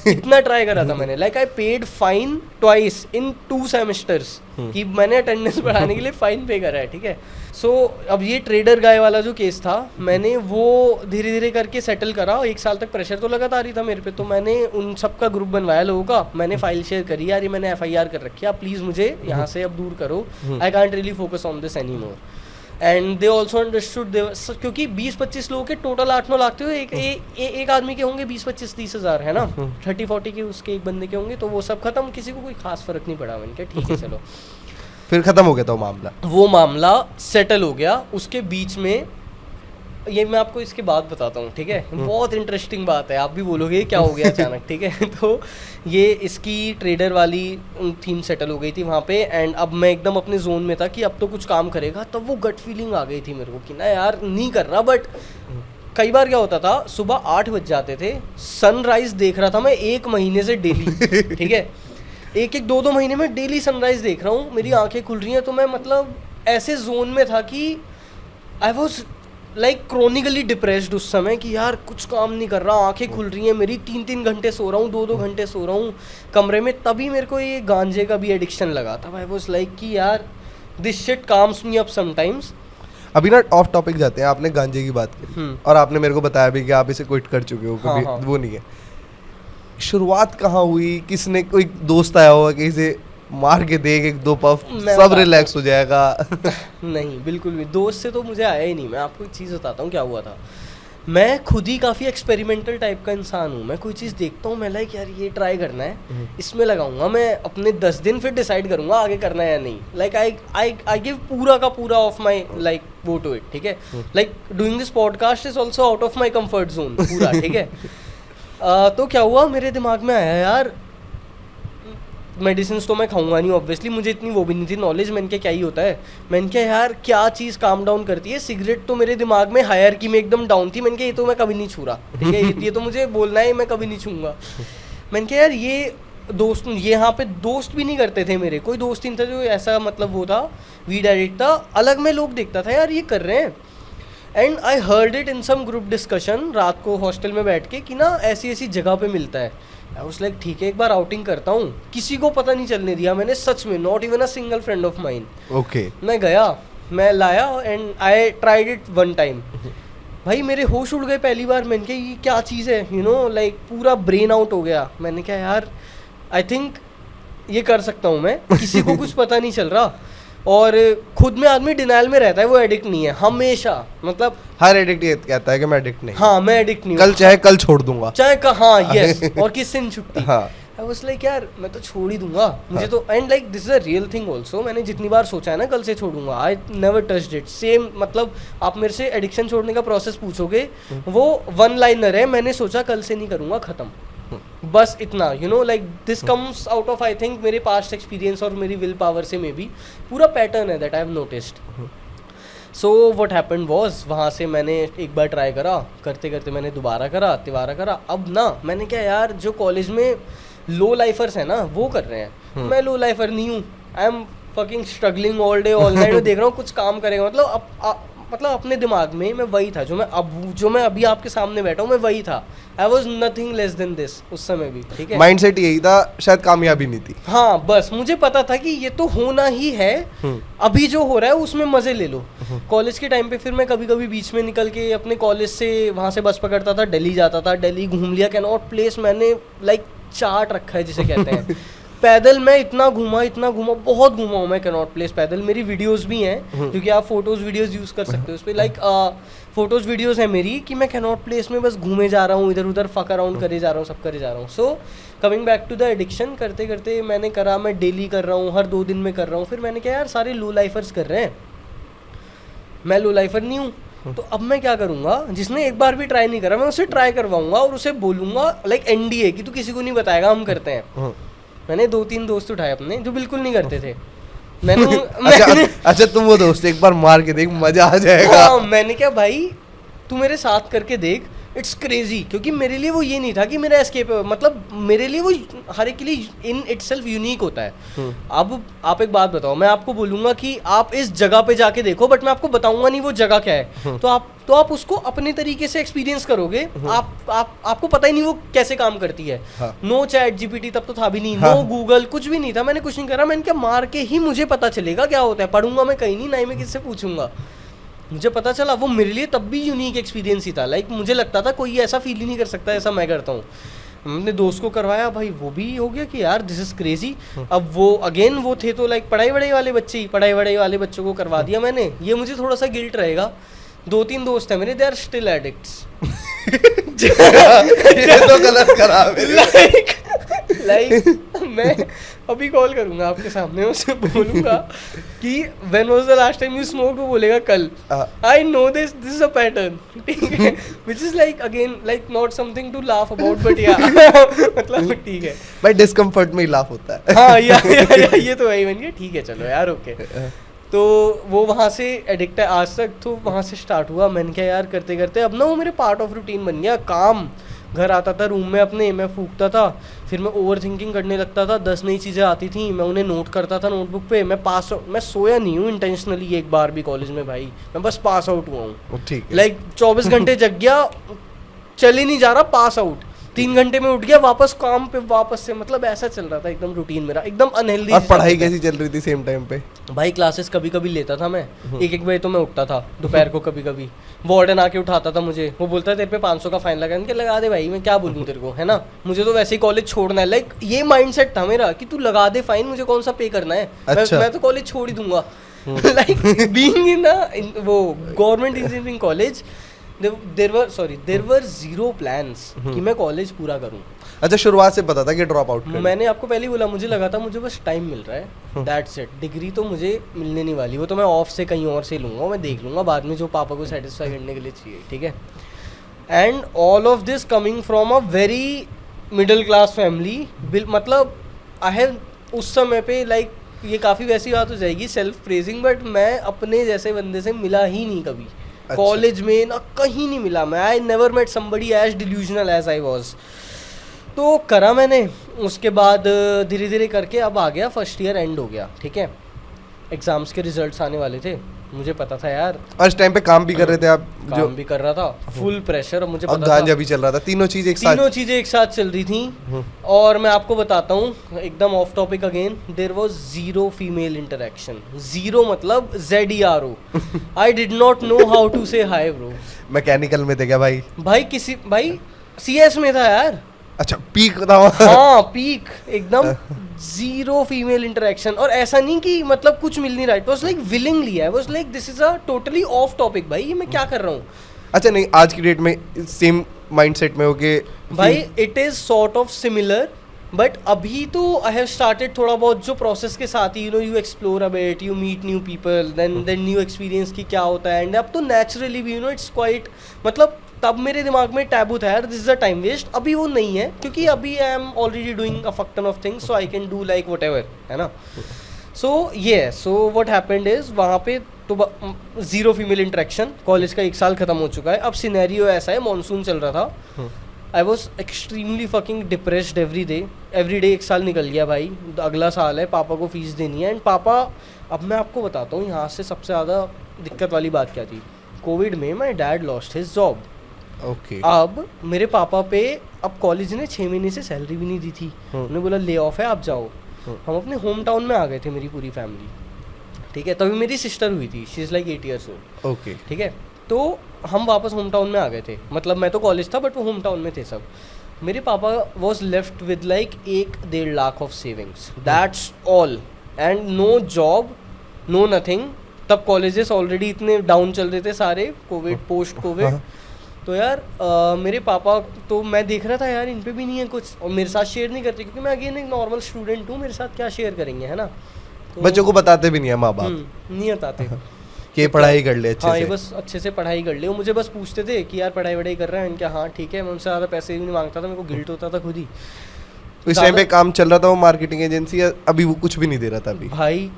इतना ट्राई करा था मैंने, like I paid fine twice in 2 semesters कि मैंने अटेंडेंस बढ़ाने के लिए फाइन पे करा है, ठीक है। सो अब ये ट्रेडर गाय वाला जो केस था, मैंने वो धीरे धीरे करके सेटल करा। 1 साल तक प्रेशर तो लगातार ही था मेरे पे, तो मैंने उन सब का ग्रुप बनवाया लोगों का, मैंने फाइल शेयर करी, यार ये मैंने FIR कर रखी है, आप प्लीज़ मुझे यहाँ से अब दूर करो, I can't really focus on this any more. And they also understood, क्योंकि 20-25 लोगों के टोटल 8-9 लाख थे, एक आदमी के होंगे 20-25-30 हज़ार, है ना, 30-40 के उसके एक बंदे के होंगे, तो वो सब खत्म, किसी को कोई खास फर्क नहीं पड़ा। मैंने कहा ठीक है चलो। फिर खत्म हो गया था वो मामला सेटल हो गया। उसके बीच में ये मैं आपको इसके बाद बताता हूँ, ठीक है, बहुत इंटरेस्टिंग बात है, आप भी बोलोगे क्या हो गया अचानक, ठीक है। तो ये इसकी ट्रेडर वाली थीम सेटल हो गई थी वहाँ पे, एंड अब मैं एकदम अपने जोन में था कि अब तो कुछ काम करेगा। तब वो गट फीलिंग आ गई थी मेरे को कि ना यार नहीं कर रहा, बट कई बार क्या होता था, सुबह 8 बज जाते थे, सनराइज देख रहा था मैं 1 महीने से डेली, ठीक है, 1-2 महीने में डेली सनराइज देख रहा हूँ, मेरी आंखें खुल रही हैं। तो मैं मतलब ऐसे जोन में था कि आई वॉज लाइक क्रोनिकली डिप्रेस्ड उस समय, कि यार कुछ काम नहीं कर रहा, आंखें खुल रही हैं मेरी, 3-3 घंटे सो रहा हूँ, 2-2 घंटे सो रहा हूँ कमरे में। तभी मेरे को ये गांजे का भी एडिक्शन लगा था। आई वॉज लाइक कि यार this shit calms me up sometimes. अभी ना ऑफ टॉपिक जाते हैं, आपने गांजे की बात की और आपने मेरे को बताया भी कि आप इसे क्विट कर चुके हो, कभी वो नहीं है। शुरुआत कहाँ हुई, किसने, कोई दोस्त आया होगा कि इसे मार के देख 1-2 पफ सब रिलैक्स हो जाएगा? नहीं, बिल्कुल भी दोस्त से तो मुझे आया ही नहीं। मैं आपको एक चीज़ बताता हूँ क्या हुआ था। मैं खुद ही काफ़ी एक्सपेरिमेंटल टाइप का इंसान हूँ। मैं कोई चीज़ देखता हूँ, मैं लाइक यार ये ट्राई करना है, इसमें लगाऊंगा मैं अपने 10 दिन, फिर डिसाइड करूँगा आगे करना है या नहीं। लाइक आई गिव पूरा का पूरा ऑफ माई लाइक वो टू इट, ठीक है। Like doing this podcast is also out of my comfort zone पूरा, ठीक है। तो क्या हुआ, मेरे दिमाग में आया यार मेडिसिन तो मैं खाऊंगा नहीं ऑब्वियसली, मुझे इतनी वो भी नहीं थी नॉलेज। मैंने क्या ही होता है, मैंने क्या यार क्या चीज़ काम डाउन करती है। सिगरेट तो मेरे दिमाग में हायरकी में एकदम डाउन थी। मैंने कहा ये तो मैं कभी नहीं छू रहा, ठीक है, ये तो मुझे बोलना है, मैं कभी नहीं छूंगा। मैंने कहा यार ये दोस्त, ये यहाँ पे दोस्त भी नहीं करते थे मेरे, कोई दोस्त नहीं था जो ऐसा मतलब वो था वीड एडिक्ट था। अलग में लोग देखता था यार ये कर रहे हैं, and I heard it in some group discussion रात को हॉस्टल में बैठ के कि ना ऐसी ऐसी जगह पे मिलता है। आई वाज लाइक ठीक है एक बार आउटिंग करता हूँ। किसी को पता नहीं चलने दिया मैंने, सच में, not even a single friend of mine. Okay, मैं गया, मैं लाया and I tried it 1 time. भाई मेरे होश उड़ गए पहली बार। मैंने कहा ये क्या चीज़ है, यू नो, लाइक पूरा ब्रेन आउट हो गया। मैंने कहा यार आई थिंक ये कर सकता हूँ मैं, किसी को कुछ पता नहीं चल रहा। और खुद में आदमी डिनाइल में रहता है, वो एडिक्ट नहीं है हमेशा, मतलब हर एडिक्ट ये कहता है कि मैं एडिक्ट नहीं। हाँ, मैं एडिक्ट नहीं, कल चाहे कल छोड़ दूंगा, चाहे हाँ, यस, और किससे नहीं छुट्टी। हाँ, आई वाज लाइक यार मैं तो छोड़ ही दूंगा मुझे तो। And like this is a real thing also. मैंने जितनी बार सोचा है ना कल से छोड़ूंगा, I never touched it. Same मतलब आप मेरे से एडिक्शन छोड़ने का प्रोसेस पूछोगे, वो 1 लाइनर है, मैंने सोचा कल से नहीं करूंगा, खत्म, बस इतना। You know like this comes out of I think मेरे पास्ट एक्सपीरियंस और मेरी विल पावर से मे बी पूरा पैटर्न है that I have noticed. So what happened was, वहाँ से मैंने एक बार ट्राई करा, करते करते मैंने दोबारा करा, तिबारा करा। अब ना मैंने क्या यार, जो कॉलेज में लो लाइफर्स है ना वो कर रहे हैं, मैं लो लाइफर नहीं हूँ। I am fucking struggling all day all night. मैं देख रहा हूँ कुछ काम करेगा, मतलब अपने दिमाग में मैं वही था जो मैं अभी आपके सामने बैठा हूँ, मैं वही था। I was nothing less than this उस समय भी, ठीक है। माइंडसेट यही था, शायद कामयाबी नहीं थी। हाँ, बस मुझे पता था कि ये तो होना ही है, अभी जो हो रहा है उसमें मजे ले लो। कॉलेज के टाइम पे फिर मैं कभी कभी बीच में निकल के अपने कॉलेज से वहाँ से बस पकड़ता था, दिल्ली जाता था, दिल्ली घूम लिया, कैनॉट प्लेस मैंने लाइक चाट रखा है जिसे कहते हैं। पैदल मैं इतना घूमा, बहुत घूमा हूँ मैं कैनॉट प्लेस पैदल। मेरी वीडियोस भी हैं क्योंकि आप फोटोज वीडियोस यूज कर सकते हो उस पर। लाइक फोटोज वीडियोस है मेरी कि मैं कैनॉट प्लेस में बस घूमे जा रहा हूँ, इधर उधर फक अराउंड करे जा रहा हूँ, सब करे जा रहा हूँ। So coming back to the addiction, करते करते मैंने करा, मैं डेली कर रहा हूँ, हर 2 दिन में कर रहा हूँ। फिर मैंने कहा यार सारे लो लाइफर्स कर रहे हैं, मैं लो लाइफर नहीं हूँ, तो अब मैं क्या करूँगा, जिसने एक बार भी ट्राई नहीं करा मैं उसे ट्राई करवाऊंगा और उसे बोलूँगा लाइक NDA कि तू किसी को नहीं बताएगा, हम करते हैं। मैंने 2-3 दोस्त उठाए अपने जो बिल्कुल नहीं करते थे। अच्छा तुम वो दोस्त एक बार मार के देख, मजा आ जाएगा। हाँ, मैंने क्या भाई तू मेरे साथ करके देख, इट्स क्रेजी। क्योंकि मेरे लिए वो ये नहीं था कि मेरा एस्केप है, मतलब मेरे लिए वो हर एक के लिए इन इटसेल्फ यूनिक होता है। अब आप एक बात बताओ, मैं आपको बोलूंगा कि आप इस जगह पे जाके देखो, बट मैं आपको बताऊंगा नहीं वो जगह क्या है। तो आप उसको अपने तरीके से एक्सपीरियंस करोगे। आपको पता ही नहीं वो कैसे काम करती है। नो चैट GPT तब तो था भी नहीं, नो गूगल, कुछ भी नहीं था, मैंने कुछ नहीं करा। मैंने क्या मार के ही मुझे पता चलेगा क्या होता है। पढ़ूंगा मैं कहीं नहीं, ना ही मैं किससे पूछूंगा। मुझे पता चला वो मेरे लिए तब भी यूनिक एक्सपीरियंस ही था। लाइक मुझे लगता था कोई ऐसा फील ही नहीं कर सकता ऐसा मैं करता हूँ। हमने दोस्त को करवाया भाई, वो भी हो गया कि यार दिस इज क्रेजी। अब वो अगेन वो थे तो लाइक पढ़ाई वढ़ाई वाले बच्चों को करवा दिया मैंने। ये मुझे थोड़ा सा गिल्ट रहेगा। 2-3 दोस्त हैं मेरे, दे आर स्टिल एडिक्ट्स। ये तो गलत करा लाइक मैं अभी कॉल करूंगा आपके सामने, उससे बोलूंगा कि when was the last time you smoked, वो बोलेगा कल। I know this is a pattern, ठीक है, which is like again like not something to laugh about, but yeah मतलब ठीक है भाई, डिस्कम्फर्ट में ही लाफ होता है। हाँ या ये तो वही बन गया, ठीक है चलो यार ओके। तो वो वहाँ से एडिक्ट है आज तक, तो वहाँ से स्टार्ट हुआ। मैंने क्या यार करते करते अब ना वो मेरे पार्ट ऑफ रूटीन बन गया। काम, घर आता था रूम में अपने, मैं फूकता था, फिर मैं ओवर थिंकिंग करने लगता था। 10 नई चीज़ें आती थी, मैं उन्हें नोट करता था नोटबुक पे। मैं सोया नहीं हूँ इंटेंशनली एक बार भी कॉलेज में भाई, मैं बस पास आउट हुआ हूँ। लाइक 24 घंटे जग गया, चल ही नहीं जा रहा, पास आउट। 3 घंटे में उठ गया, वापस काम पे वापस से, मतलब ऐसा चल रहा था एकदम रूटीन मेरा, एकदम अनहेल्दी। और पढ़ाई कैसी चल रही थी सेम टाइम पे? भाई क्लासेस कभी कभी लेता था मैं, 1-1 बजे तो मैं उठता था दोपहर को। कभी कभी वार्डन आके उठाता था मुझे, वो बोलता है तेरे पे 500 का फाइन लगा, इनके लगा दे भाई, मैं क्या बोलूँ तेरे को, है ना। मुझे तो वैसे ही कॉलेज छोड़ना है, लाइक ये माइंडसेट था मेरा कि तू लगा दे फाइन, मुझे कौन सा पे करना है। अच्छा। मैं तो कॉलेज छोड़ ही दूंगा। लाइक बीइंग इन वो government engineering college, there were 0 plans कि मैं कॉलेज पूरा करूं। अच्छा, शुरुआत से पता था कि ड्रॉप आउट करना? मैंने आपको पहले ही बोला, मुझे लगा था मुझे बस टाइम मिल रहा है, दैट्स इट। डिग्री तो मुझे मिलने नहीं वाली, वो तो मैं ऑफ से कहीं और से लूँगा, मैं देख लूँगा बाद में जो पापा को सेटिस्फाई करने के लिए चाहिए, ठीक है। And all of this coming from a very middle class family. मतलब आई हैव उस समय पे लाइक ये काफ़ी वैसी बात हो जाएगी सेल्फ प्रेजिंग, बट मैं अपने जैसे बंदे से मिला ही नहीं कभी। कॉलेज में ना कहीं नहीं मिला मैं। I never met somebody as delusional as I was. तो करा मैंने, उसके बाद धीरे धीरे करके अब आ गया फर्स्ट ईयर, एंड हो गया, ठीक है। एग्जाम्स के रिजल्ट्स आने वाले थे, मुझे पता था यार। और इस टाइम पे काम भी कर रहे थे आप? काम जो भी कर रहा था, फुल प्रेशर, और मुझे पता था गांजा भी चल रहा था, तीनों चीजें एक साथ चल रही थी। और मैं आपको बताता हूँ एकदम off topic again, there was 0 female interaction. 0 मतलब ZERO। I did not know how to say hi bro. Mechanical में थे क्या भाई? भाई CS में था यार। अच्छा, पीक था। हाँ, पीक एकदम 0 फीमेल इंटरेक्शन। और ऐसा नहीं कि मतलब कुछ मिल नहीं रहा, it was like willingly, I was like this is a totally off topic भाई, ये मैं क्या कर रहा हूँ। अच्छा, नहीं आज की डेट में सेम माइंडसेट में हो के भाई it is sort of similar, but अभी तो आई हैव स्टार्टेड थोड़ा बहुत जो प्रोसेस के साथ ही, you explore a bit, you meet new people, then new experience की क्या होता है। एंड अब तो नेचुरली भी इट्स क्वाइट, मतलब तब मेरे दिमाग में टैबू था यार, this is a time waste. अभी वो नहीं है, क्योंकि अभी I am already doing a fuck ton of things, so I can do like whatever, है ना। सो व्हाट हैपेंड इज, वहाँ पे तो 0 फीमेल इंटरेक्शन। कॉलेज का 1 साल खत्म हो चुका है। अब सिनेरियो ऐसा है, मॉनसून चल रहा था, I was extremely fucking depressed every day 1 साल निकल गया भाई, अगला साल है, पापा को फीस देनी है। एंड पापा, अब मैं आपको बताता हूँ यहाँ से सबसे ज़्यादा दिक्कत वाली बात क्या थी। कोविड में my dad lost his job. Okay. अब मेरे पापा पे, अब कॉलेज ने 6 महीने से सैलरी भी नहीं दी थी, उन्होंने बोला ले ऑफ है आप जाओ। हम अपने होम टाउन में आ गए थे, मेरी पूरी फैमिली, ठीक है। तभी मेरी सिस्टर हुई थी, she is like 8 years old, okay, ठीक है। तो हम वापस होम टाउन में आ गए थे, मतलब मैं तो कॉलेज था बट वो होम टाउन में थे सब। मेरे पापा was left with like 1-1.5 lakh of savings, that's all, and no job, no nothing. तब कॉलेजेस ऑलरेडी इतने डाउन चल रहे थे सारे, कोविड पोस्ट कोविड। तो यार मेरे पापा, तो मैं देख रहा था यार इन पे भी नहीं है कुछ, और मेरे साथ शेयर नहीं करते क्योंकि मैं अगेन एक नॉर्मल स्टूडेंट हूँ, मेरे साथ क्या शेयर करेंगे, है ना। तो बच्चों को बताते भी नहीं है माँ बाप नहीं बताते कि पढ़ाई कर ले अच्छे हाँ, से। ये बस अच्छे से पढ़ाई कर ले। वो मुझे बस पूछते थे कि यार पढ़ाई वढ़ाई कर रहा है, क्या हाँ ठीक है। मैं उनसे ज़्यादा पैसे भी नहीं मांगता था, मेरे को गिल्ट होता था खुद ही। तो इस टाइम पे काम चल रहा था वो मार्केटिंग एजेंसी, अभी वो कुछ भी नहीं दे रहा था? अभी भाई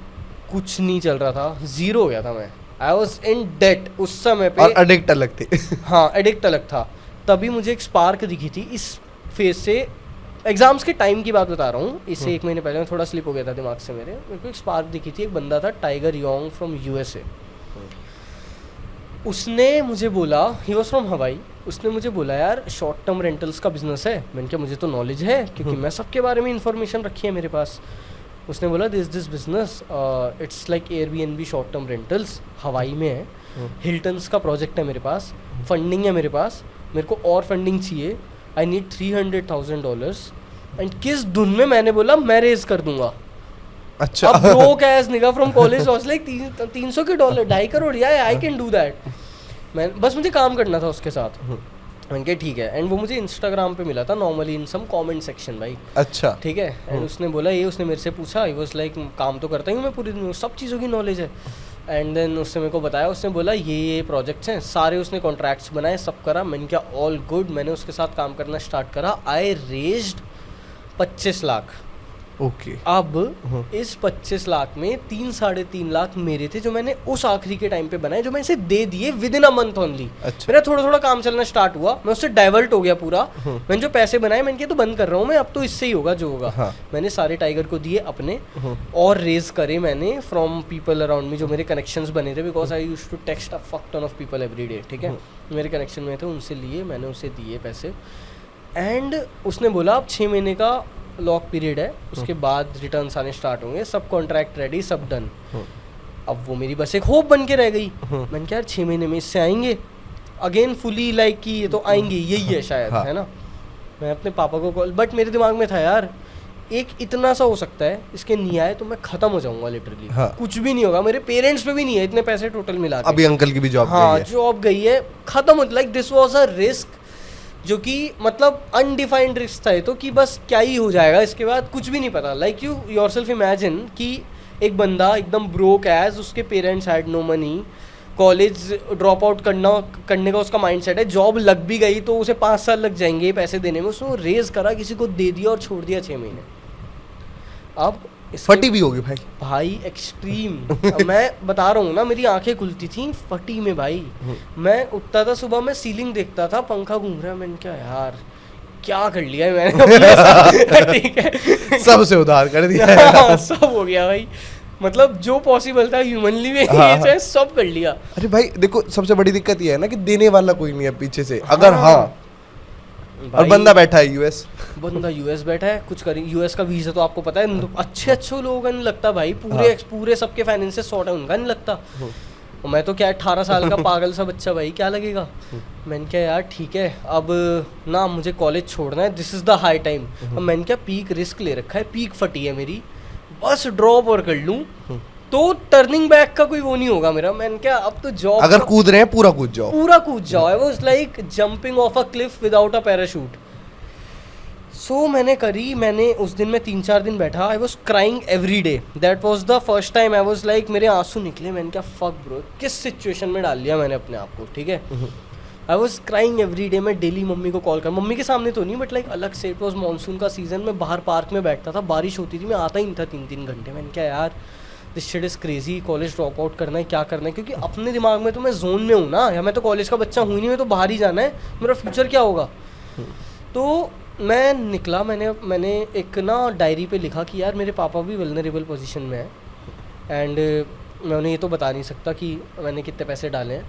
कुछ नहीं चल रहा था, जीरो हो गया था मैं। आई वॉज इन डेट उस समय पे। और एडिक्ट अलग थे। हाँ, एडिक्ट अलग था। तभी मुझे एक स्पार्क दिखी थी इस फेज से। एग्जाम्स के टाइम की बात बता रहा हूँ, इससे 1 महीने पहले मैं थोड़ा स्लिप हो गया था दिमाग से मेरे को एक स्पार्क दिखी थी। एक बंदा था टाइगर योंग फ्रॉम यूएसए, उसने मुझे बोला, ही वॉज फ्रॉम हवाई, उसने मुझे बोला यार शॉर्ट टर्म रेंटल्स का बिजनेस है। मैंने कहा मुझे तो नॉलेज है क्योंकि मैं सबके बारे में इंफॉर्मेशन रखी है मेरे पास। उसने बोला this business it's like Airbnb short term rentals, हवाई में है, हिल्टन्स का प्रोजेक्ट है मेरे पास, फंडिंग है मेरे पास, मेरे को और फंडिंग चाहिए, आई नीड $300,000। एंड किस धुन में मैंने बोला मैं रेज कर दूंगा। अच्छा। अब ब्रोक एज निगा from college was like $300 $2.5 crore, या आई कैन डू दैट। मैं बस मुझे काम करना था उसके साथ। मैंने कहा ठीक है। एंड वो मुझे इंस्टाग्राम पे मिला था normally in some comment section भाई। अच्छा ठीक है। एंड उसने बोला ये, उसने मेरे से पूछा, आई वाज लाइक काम तो करता ही हूँ मैं पूरी दिन, सब चीज़ों की नॉलेज है। एंड देन उसने मेरे को बताया, उसने बोला ये प्रोजेक्ट्स हैं सारे, उसने कॉन्ट्रैक्ट्स बनाए, सब करा। मैंने कहा ऑल गुड। मैंने उसके साथ काम करना स्टार्ट करा। आई रेज्ड 25 लाख। ओके। अब इस 25 लाख में 3-3.5 लाख मेरे थे जो मैंने उस आखिरी के टाइम पे बनाए, जो मैंने इसे दे दिए with in a month only. अच्छा। मेरा थोड़ा थोड़ा काम चलना स्टार्ट हुआ, मैं उससे डाइवर्ट हो गया पूरा। मैंने जो पैसे बनाए मैंने कहा तो बंद कर रहा हूँ मैं, अब तो इससे ही होगा जो होगा। हाँ। मैंने सारे टाइगर को दिए अपने, और रेज करे मैंने फ्रॉम पीपल अराउंड मी, जो मेरे कनेक्शंस बने थे, because I used to text a fuck ton of people every day. ठीक है, मेरे कनेक्शन में थे, उनसे लिए, मैंने उसे दिए पैसे। एंड उसने बोला अब 6 महीने का लॉक पीरियड है, उसके बाद रिटर्न्स आने स्टार्ट होंगे, सब कॉन्ट्रैक्ट रेडी, सब डन। अब वो मेरी बस एक होप बन के रह गई। मैंने कहा यार 6 महीने में इससे आएंगे अगेन फुली, लाइक कि ये तो आएंगे, यही है शायद। हाँ। है ना। मैं अपने पापा को कॉल, बट मेरे दिमाग में था यार एक इतना सा हो सकता है, इसके नहीं आए तो मैं खत्म हो जाऊंगा लिटरली। हाँ। कुछ भी नहीं होगा, मेरे पेरेंट्स पे भी नहीं है इतने पैसे टोटल मिला के। अभी अंकल की भी जॉब हाँ, गई है। जॉब गई है, खत्म हो। Like this was a risk जो कि मतलब अनडिफाइंड रिस्क था, तो कि बस क्या ही हो जाएगा इसके बाद, कुछ भी नहीं पता। लाइक यू योरसेल्फ इमेजिन कि एक बंदा एकदम ब्रोक एज, उसके parents had no money, college drop out करने का उसका माइंडसेट है, जॉब लग भी गई तो उसे 5 साल लग जाएंगे पैसे देने में, उसने रेज करा, किसी को दे दिया और छोड़ दिया 6 महीने। अब फटी भी होगी भाई एक्सट्रीम। मैं बता रहा हूँ ना, मेरी आंखें खुलती थी फटी में भाई। मैं उठता था सुबह, मैं सीलिंग देखता था, पंखा घूम रहा है, मैंने क्या यार क्या कर लिया है मैंने अपने साथ। ठीक है, सबसे उधार कर दिया है। हाँ, सब हो गया भाई, मतलब जो पॉसिबल था ह्यूमनली में हाँ। सब कर लिया। अरे भाई देखो, सबसे बड़ी दिक्कत ये है ना कि देने वाला कोई नहीं है पीछे से। अगर हाँ और बंदा बैठा है यूएस, बंदा यूएस बैठा है, कुछ करें। यूएस का वीजा तो आपको पता है, अच्छे लोगों का नहीं लगता भाई, पूरे सबके फाइनेंसेस सॉर्ट है, उनका नहीं लगता। और मैं तो क्या 18 साल का पागल सा बच्चा, भाई क्या लगेगा। मैंने क्या यार ठीक है, अब ना मुझे कॉलेज छोड़ना है, this is the high time. अब मैंने क्या पीक रिस्क ले रखा है, पीक फटी है मेरी, बस ड्रॉप और कर लूँ तो टर्निंग बैक का कोई वो नहीं होगा मेरा। मैंने क्या अब तो जॉब, अगर कूद रहे हैं पूरा कूद जाओ। I was like jumping off a cliff without a parachute. So मैंने करी, मैंने उस दिन में 3-4 दिन बैठा, I was crying every day. That was the first time I was like, मेरे आंसू निकले। मैंने क्या फक ब्रो, किस सिचुएशन में डाल लिया मैंने अपने आप को। ठीक है, आई वॉज क्राइंग एवरी डे। मैं डेली मम्मी को कॉल कर, मम्मी के सामने तो नहीं बट लाइक अलग से। इट वॉज मानसून का सीजन, मैं बाहर पार्क में बैठता था, बारिश होती थी, मैं आता ही नहीं था 3-3 घंटे। मैंने क्या यार this shit is crazy, college drop out करना है, क्या करना है, क्योंकि अपने दिमाग में तो मैं जोन में हूँ ना, या मैं तो कॉलेज का बच्चा हूँ ही नहीं, मैं तो बाहर ही जाना है, मेरा फ्यूचर क्या होगा। तो मैं निकला, मैंने एक ना डायरी पे लिखा कि यार मेरे पापा भी वल्नरेबल पोजीशन में है, एंड मैं उन्हें ये तो बता नहीं सकता कि मैंने कितने पैसे डाले हैं,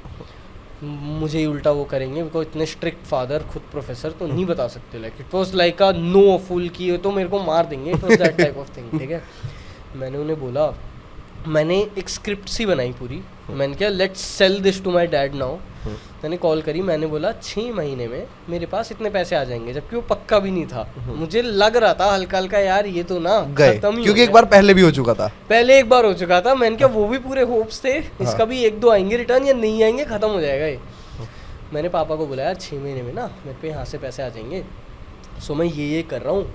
मुझे ही उल्टा वो करेंगे, बिकॉज इतने स्ट्रिक्ट फादर, खुद प्रोफेसर, तो नहीं बता सकते। Like it was like a no full की तो मेरे को मार देंगे, it was that type of thing. ठीक है, मैंने उन्हें बोला, मैंने एक स्क्रिप्ट सी बनाई पूरी। मैंने क्या let's sell this to my dad now, मैंने कॉल करी, मैंने बोला 6 महीने में मेरे पास इतने पैसे आ जाएंगे, जबकि वो पक्का भी नहीं था। मुझे लग रहा था हल्का हल्का यार ये तो ना गए, खत्म ही, क्योंकि एक बार पहले भी हो चुका था। पहले एक बार हो चुका था। मैंने कहा वो भी पूरे होप्स थे, इसका भी 1-2 आएंगे रिटर्न, या नहीं आएंगे खत्म हो जाएगा ये। मैंने पापा को बोला यार 6 महीने में ना मेरे पे यहाँ से पैसे आ जाएंगे, सो मैं ये कर रहा हूँ।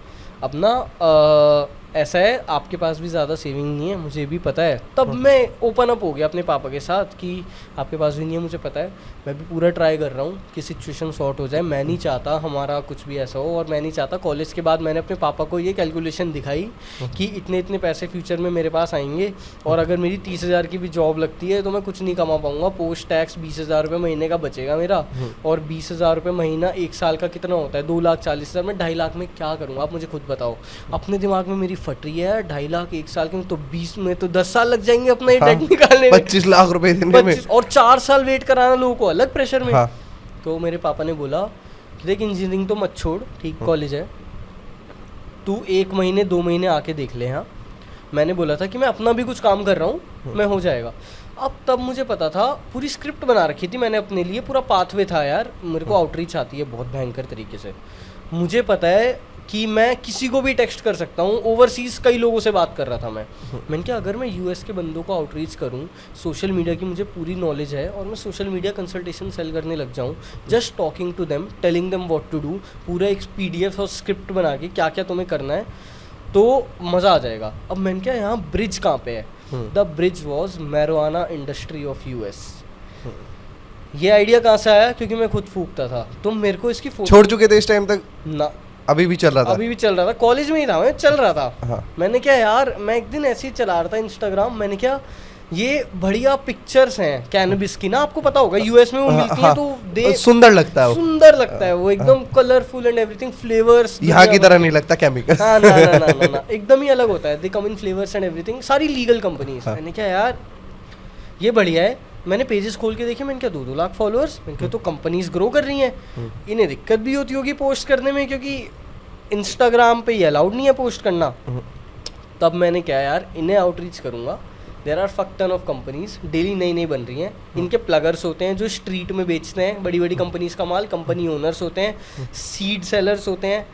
अब ना ऐसा है आपके पास भी ज़्यादा सेविंग नहीं है, मुझे भी पता है। तब मैं ओपन अप हो गया अपने पापा के साथ कि आपके पास भी नहीं है, मुझे पता है, मैं भी पूरा ट्राई कर रहा हूँ कि सिचुएशन सॉर्ट हो जाए। मैं नहीं चाहता हमारा कुछ भी ऐसा हो, और मैं नहीं चाहता। कॉलेज के बाद मैंने अपने पापा को ये कैलकुलेशन दिखाई कि इतने इतने पैसे फ्यूचर में मेरे पास आएंगे, और अगर मेरी 30,000 की भी जॉब लगती है तो मैं कुछ नहीं कमा पाऊँगा। पोस्ट टैक्स 20,000 रुपये महीने का बचेगा मेरा, और 20,000 रुपये महीना 1 साल का कितना होता है? 2,40,000। मैं 2.5 लाख में क्या करूँगा आप मुझे खुद बताओ। अपने दिमाग में मेरी फट रही है 2.5 लाख 1 साल के, तो 20 में तो 10 साल लग जाएंगे अपना ये डेट निकालने में, 25 लाख रुपए देने में, और 4 साल वेट कराना लोगों को अलग प्रेशर में। हाँ। तो मेरे पापा ने बोला कि देख इंजीनियरिंग तो मत छोड़, ठीक कॉलेज है, तू 1 महीने 2 महीने आके देख ले। हाँ, मैंने बोला था कि मैं अपना भी कुछ काम कर रहा हूँ, मैं हो जाएगा। अब तब मुझे पता था, पूरी स्क्रिप्ट बना रखी थी मैंने अपने लिए, पूरा पाथवे था यार। मेरे को आउटरीच आती है बहुत भयंकर तरीके से। मुझे पता है कि मैं किसी को भी टेक्स्ट कर सकता हूँ। ओवरसीज़ कई लोगों से बात कर रहा था मैंने कहा अगर मैं यूएस के बंदों को आउटरीच करूँ, सोशल मीडिया की मुझे पूरी नॉलेज है, और मैं सोशल मीडिया कंसल्टेशन सेल करने लग जाऊँ, just talking to them, telling them what to do, पूरा एक PDF और स्क्रिप्ट बना के क्या क्या तुम्हें करना है, तो मज़ा आ जाएगा। अब मैंने कहा यहाँ ब्रिज कहाँ पे है? The bridge was marijuana industry of US. ये आइडिया कहाँ से आया? क्योंकि मैं खुद फूकता था, तो मेरे को इसकी छोड़ चुके थे इस टाइम तक ना? अभी भी चल रहा था? अभी भी चल रहा था, कॉलेज में ही था मैं, चल रहा था। हाँ। मैंने क्या यार, मैं एक दिन ऐसे ही चला रहा था इंस्टाग्राम, मैंने क्या ये बढ़िया पिक्चर्स हैं कैनबिस की ना, आपको पता होगा यूएस में वो मिलती है, तो सुंदर लगता है वो, सुंदर लगता है वो, एकदम कलरफुल एंड एवरीथिंग, फ्लेवर्स यहाँ की तरह नहीं लगता केमिकल। हाँ, ना ना ना ना, एकदम ही अलग होता है। दे कम इन फ्लेवर्स एंड एवरीथिंग, सारी लीगल कंपनीज। मैंने क्या यार ये बढ़िया है। मैंने पेजेस खोल के देखे, मैंने क्या 2-2 लाख फॉलोअर्स, मैंने क्या तो कंपनीज ग्रो कर रही हैं, इन्हें दिक्कत भी होती होगी पोस्ट करने में, क्योंकि इंस्टाग्राम पे ये अलाउड नहीं है पोस्ट करना। तब मैंने क्या यार, इन्हें आउटरीच करूँगा। There are fuck ton of companies, daily नई नई बन रही हैं। इनके प्लगर्स होते हैं जो स्ट्रीट में बेचते हैं बड़ी बड़ी कंपनीज का माल, कंपनी ओनर्स होते हैं, सीड सेलर्स होते हैं,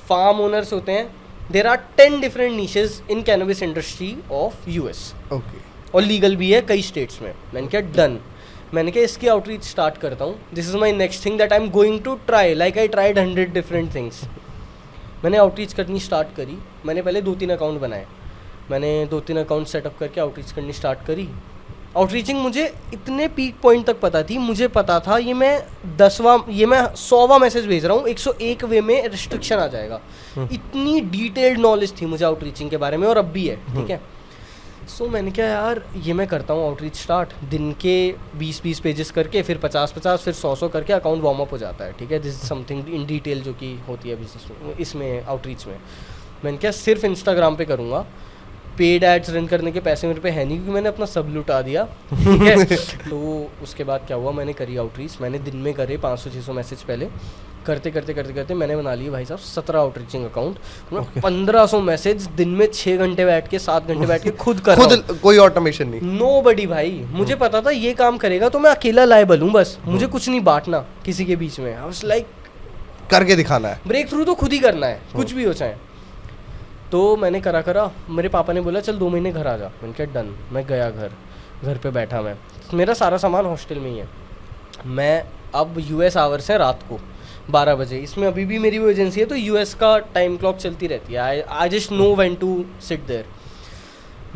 फार्म ओनर्स होते हैं। There are 10 different niches in cannabis industry of US, okay, और लीगल भी है कई स्टेट्स में। मैंने क्या डन, मैंने क्या इसकी आउटरीच स्टार्ट करता हूँ। This is my next thing that I am going to try, like I tried 100 different things. मैंने आउटरीच करनी स्टार्ट करी। मैंने पहले 2-3 अकाउंट बनाए, मैंने 2-3 अकाउंट सेटअप करके आउटरीच करनी स्टार्ट करी। आउटरीचिंग मुझे इतने पीक पॉइंट तक पता थी, मुझे पता था ये मैं 100वां मैसेज भेज रहा हूँ, 101 वे में रिस्ट्रिक्शन आ जाएगा। इतनी डिटेल्ड नॉलेज थी मुझे आउटरीचिंग के बारे में, और अब भी है, ठीक है। सो मैंने क्या यार, ये मैं करता हूँ आउटरीच स्टार्ट, दिन के 20-20 पेजेस करके, फिर 50-50, फिर 100-100 करके अकाउंट वार्म अप हो जाता है, ठीक है। This is something in detail जो कि होती है बिजनेस में, इसमें आउटरीच में। मैंने क्या सिर्फ इंस्टाग्राम पे करूँगा, पेड एड्स रन करने के पैसे मेरे पे है नहीं, क्योंकि मैंने अपना सब लुटा दिया, ठीक है। तो उसके बाद क्या हुआ, मैंने करी आउटरीच। मैंने दिन में करे 500-600 मैसेज। पहले करते करते मैंने बना लिए भाई साहब 17 आउटरीचिंग अकाउंट। 1500 मैसेज दिन में 6 घंटे बैठ के 7 घंटे बैठ के खुद कर रहा हूं। कोई ऑटोमेशन नहीं, नोबडी भाई। मुझे पता था ये काम करेगा तो मैं अकेला लायबल हूँ, बस मुझे कुछ नहीं बांटना किसी के बीच में। आई वाज लाइक करके दिखाना है, ब्रेक थ्रू तो खुद ही करना है, कुछ भी हो चाहे। तो मैंने करा। मेरे पापा ने बोला चल 2 महीने घर आ जा। मैंने कहा डन। मैं गया घर पे बैठा मैं, मेरा सारा सामान हॉस्टल में ही है। मैं अब यूएस आवर्स है रात को 12 बजे, इसमें अभी भी मेरी वो एजेंसी है तो यूएस का टाइम क्लॉक चलती रहती है। I just know when to sit there.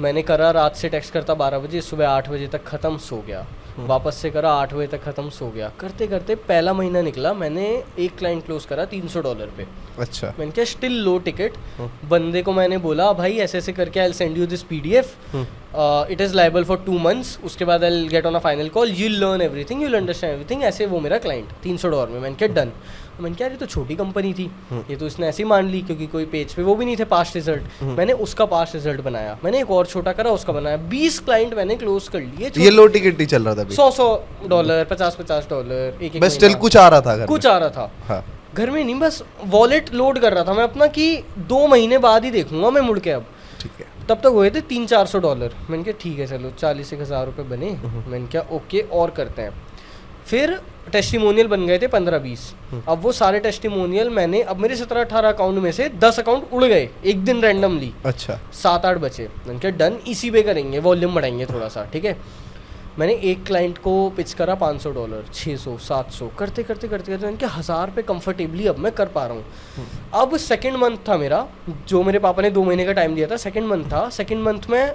मैंने करा, रात से टेक्स्ट करता 12 बजे, सुबह 8 बजे तक ख़त्म, सो गया। वापस से करा 8 बजे तक ख़त्म, सो गया। करते करते पहला महीना निकला, मैंने एक क्लाइंट क्लोज करा $300 पे। अच्छा। मैंने क्या स्टिल लो टिकट। बंदे को मैंने बोला भाई ऐसे ऐसे करके I will send you this PDF, it is liable for 2 months, उसके बाद I will get on a final call, you learn everything, you will understand everything. ऐसे वो मेरा क्लाइंट $300 में। मैंने क्या डन। मैंने क्या, ये तो छोटी कंपनी थी, ये तो इसने ऐसे ही मान ली, क्योंकि कोई पेज पे वो भी नहीं थे पास्ट रिजल्ट। मैंने उसका पास्ट रिजल्ट बनाया, मैंने एक और छोटा करा, उसका बनाया। 20 क्लाइंट मैंने क्लोज कर लिए। ये लो टिकट ही चल रहा था, $100, $50 एक बस स्टिल कुछ आ रहा था घर, कुछ आ रहा था। हाँ। घर में नहीं, बस वॉलेट लोड कर रहा था मैं अपना कि 2 महीने बाद ही देखूंगा मैं मुड़ के। अब ठीक है, तब तक हुए थे $300-400। मैंने कहा ठीक है चलो 40-1,000 रुपये बने। मैंने क्या ओके और करते हैं। फिर टेस्टिमोनियल बन गए थे 15-20। अब वो सारे टेस्टिमोनियल मैंने, अब मेरे 17-18 अकाउंट में से 10 अकाउंट उड़ गए एक दिन रैंडमली। अच्छा। 7-8 बचे। मैंने कहा डन, इसी पे करेंगे, वॉल्यूम बढ़ाएंगे थोड़ा सा, ठीक है। मैंने एक क्लाइंट को पिच करा $500, 600, 700, करते करते करते करते मैंने कहा 1000 पे कंफर्टेबली अब मैं कर पा रहा हूँ। अब सेकेंड मंथ था मेरा, जो मेरे पापा ने 2 महीने का टाइम दिया था, सेकेंड मंथ था। सेकेंड मंथ में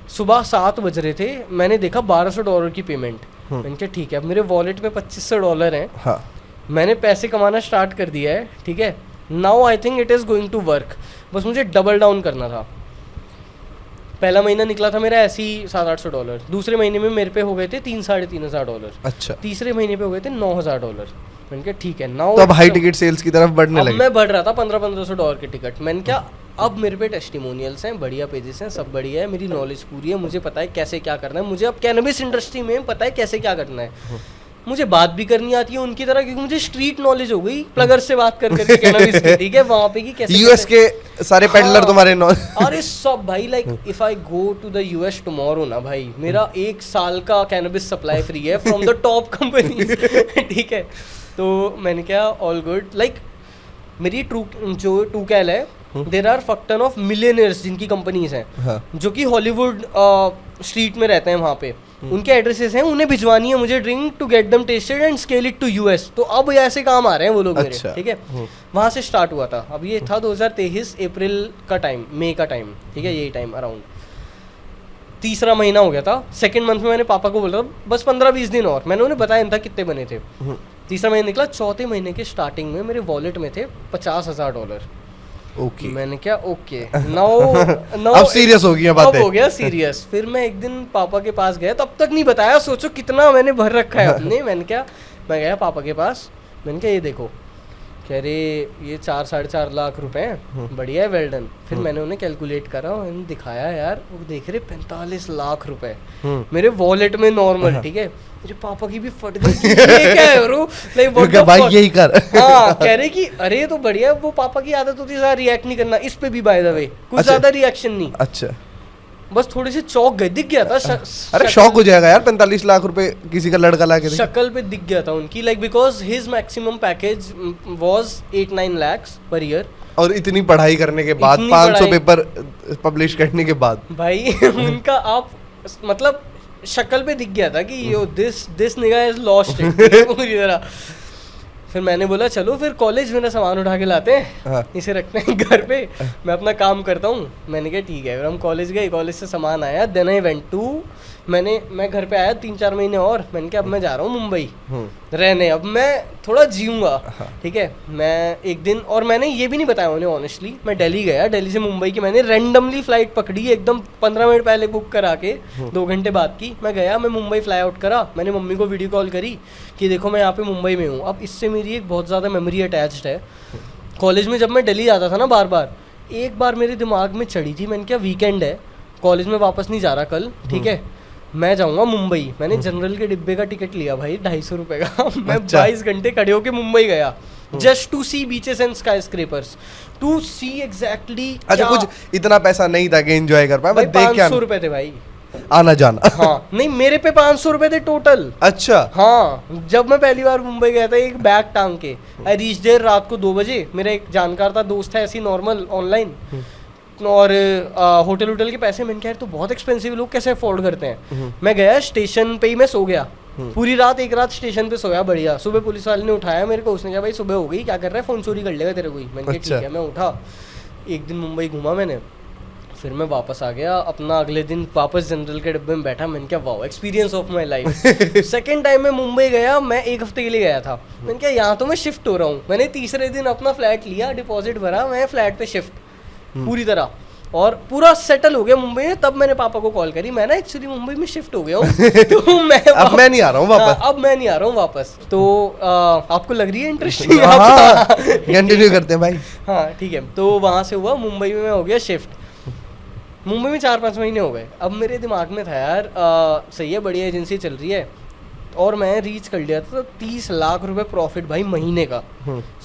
सुबह 7 बज रहे थे, मैंने देखा $1200 की पेमेंट। मैंने कहा ठीक है, अब मेरे वॉलेट में $2500 हैं। हाँ। मैंने पैसे कमाना स्टार्ट कर दिया है, ठीक है। Now I think it is going to work. बस मुझे डबल डाउन करना था। पहला महीना निकला था मेरा ऐसे ही $700-800। दूसरे महीने में मेरे पे हो गए थे $3,000-3,500। अच्छा। तीसरे महीने पे हो गए थे $9,000। मैंने कहा ठीक है, नाउ तो अब हाई टिकट सेल्स की तरफ बढ़ने लगे। मैं बढ़ रहा था $1500-1500 के टिकट। मैंने क्या, अब मेरे पे टेस्टिमोनियल्स हैं, बढ़िया पेजेस हैं, सब बढ़िया है, मेरी नॉलेज पूरी है, मुझे पता है कैसे क्या करना है, मुझे अब कैनबिस इंडस्ट्री में पता है कैसे क्या करना है। मुझे बात भी करनी आती है उनकी तरह, क्योंकि मुझे स्ट्रीट नॉलेज हो गई प्लगर से बात कर करके कैनबिस की, ठीक है, वहाँ पे की कैसे यूएस के सारे पेडलर तुम्हारे अरे सब भाई, like if I go to the US tomorrow ना भाई, मेरा 1 साल का कैनबिस सप्लाई फ्री है फ्रॉम द टॉप कंपनी, ठीक है। तो मैंने क्या, ऑल गुड, लाइक मेरी जो टूकैल है, देर आर फक्टन ऑफ मिलियनर्स जिनकी कंपनीज हैं, हाँ। जो कि हॉलीवुड स्ट्रीट में रहते हैं, वहाँ पे उनके एड्रेसेस हैं, उन्हें भिजवानी है मुझे drink to get them tested and scale it to US. तो अब ऐसे काम आ रहे हैं वो लोग मेरे, ठीक है। वहाँ से स्टार्ट हुआ था। अब ये था 2023 अप्रैल का टाइम, मई का टाइम, ठीक है, यही टाइम अराउंड। तीसरा महीना हो गया था। सेकंड मंथ में मैंने पापा को बोला बस 15-20 दिन और, मैंने उन्हें बताया था कितने बने थे। तीसरा महीना निकला, चौथे महीने के स्टार्टिंग में मेरे वॉलेट में थे $50,000। ओके। मैंने क्या, ओके नाउ अब सीरियस हो गई बातें। अब हो गया सीरियस। फिर मैं एक दिन पापा के पास गया, तब तक नहीं बताया, सोचो कितना मैंने भर रखा है अपने। मैं गया पापा के पास, मैंने कहा ये देखो, कह रहे ये 4-4.5 लाख रुपए हैं, बढ़िया है, वेल डन। फिर मैंने उन्हें कैलकुलेट करा और मैंने दिखाया, यार वो देख रहे 45 लाख रुपए मेरे वॉलेट में नॉर्मल, ठीक है। मेरे पापा की भी फट गई कि ये क्या है ब्रो, लाइक भाई यही कर। हाँ, कह रहे कि अरे ये तो बढ़िया है। वो पापा की आदत होती है ज़्यादा रिएक्ट नहीं करना, इस पे भी बाय द वे कुछ ज़्यादा रिएक्शन नहीं। अच्छा। बस थोड़े से चौक गए, दिख गया था। अरे शौक हो जाएगा यार, 45 लाख रुपए किसी का लड़का ला के दे। शक्ल पे दिख गया था उनकी, like because his maximum package was 8-9 lakhs per year. और इतनी पढ़ाई करने के बाद, 500 पेपर पब्लिश करने के बाद भाई उनका आप मतलब शक्ल पे दिख गया था कि यो दिस निगा इज लॉस्ट पूरी तरह। फिर मैंने बोला चलो फिर कॉलेज मेरा सामान उठा के लाते हैं, हाँ। इसे रखते हैं घर पे, मैं अपना काम करता हूँ। मैंने कहा ठीक है। फिर हम कॉलेज गए, कॉलेज से सामान आया, देन आई वेंट टू, मैं घर पे आया 3-4 महीने और। मैंने कहा अब मैं जा रहा हूँ मुंबई रहने, अब मैं थोड़ा जीऊँगा, ठीक है। मैं एक दिन, और मैंने ये भी नहीं बताया उन्हें ऑनेस्टली, मैं दिल्ली गया, दिल्ली से मुंबई की मैंने रैंडमली फ्लाइट पकड़ी, एकदम 15 मिनट पहले बुक करा के, 2 घंटे बाद की। मैं गया, मैं मुंबई फ्लाई आउट करा। मैंने मम्मी को वीडियो कॉल करी कि देखो मैं यहाँ पे मुंबई में हूँ। अब इससे मेरी एक बहुत ज़्यादा मेमोरी अटैच्ड है। कॉलेज में जब मैं दिल्ली जाता था ना बार बार, एक बार मेरे दिमाग में चढ़ी थी, मैंने क्या वीकेंड है, कॉलेज में वापस नहीं जा रहा कल, ठीक है, मैं जाऊंगा मुंबई। मैंने जनरल के डिब्बे का टिकट लिया भाई 250 रुपये का। मैं 22 घंटे खड़े होके मुंबई गया, just to see beaches and skyscrapers, to see exactly. अच्छा, कुछ इतना पैसा नहीं था कि एंजॉय कर पाए, भाई बस देख के 500 रुपए थे भाई, आना जाना। हाँ नहीं, मेरे पे 500 रुपए थे टोटल। अच्छा। हाँ, जब मैं पहली बार मुंबई गया था एक बैग टांग के, आई रीच देयर रात को 2 बजे। मेरा एक जानकार था, दोस्त है ऐसी नॉर्मल ऑनलाइन, और होटल के पैसे मैंने कहा यार तो बहुत एक्सपेंसिव, लोग कैसे अफोर्ड करते हैं। मैं गया स्टेशन पे ही, मैं सो गया पूरी रात, एक रात स्टेशन पे सोया बढ़िया। सुबह पुलिस वाले ने उठाया मेरे को, उसने कहा भाई सुबह हो गई, क्या कर रहा है, फ़ोन चोरी कर लेगा तेरे कोई। मैंने कहा ठीक है। मैं उठा, एक दिन मुंबई घूमा मैंने, फिर मैं वापस आ गया अपना, अगले दिन वापस जनरल के डिब्बे में बैठा। मैंने क्या wow, experience of my life. Second time मैं मुंबई गया, मैं 1 हफ्ते के लिए गया था। मैंने क्या यहाँ तो मैं शिफ्ट हो रहा हूँ। मैंने तीसरे दिन अपना फ्लैट लिया, डिपॉजिट भरा, मैं फ्लैट पे शिफ्ट पूरी तरह, और पूरा सेटल हो गया मुंबई में। तब मैंने पापा को कॉल करी, मैं ना एक्चुअली मुंबई में शिफ्ट हो गया हूँ तो मैं अब मैं नहीं आ रहा हूँ वापस। अब मैं नहीं आ रहा हूँ वापस। तो आपको लग रही है इंटरेस्टिंग? कंटिन्यू करते हैं भाई। हाँ ठीक है। तो वहाँ से हुआ, मुंबई में मैं हो गया शिफ्ट। मुंबई में 4-5 महीने हो गए। अब मेरे दिमाग में था यार सही है, बढ़िया एजेंसी चल रही है, और मैं रीच कर लिया था 30 लाख रुपए प्रॉफिट भाई महीने का।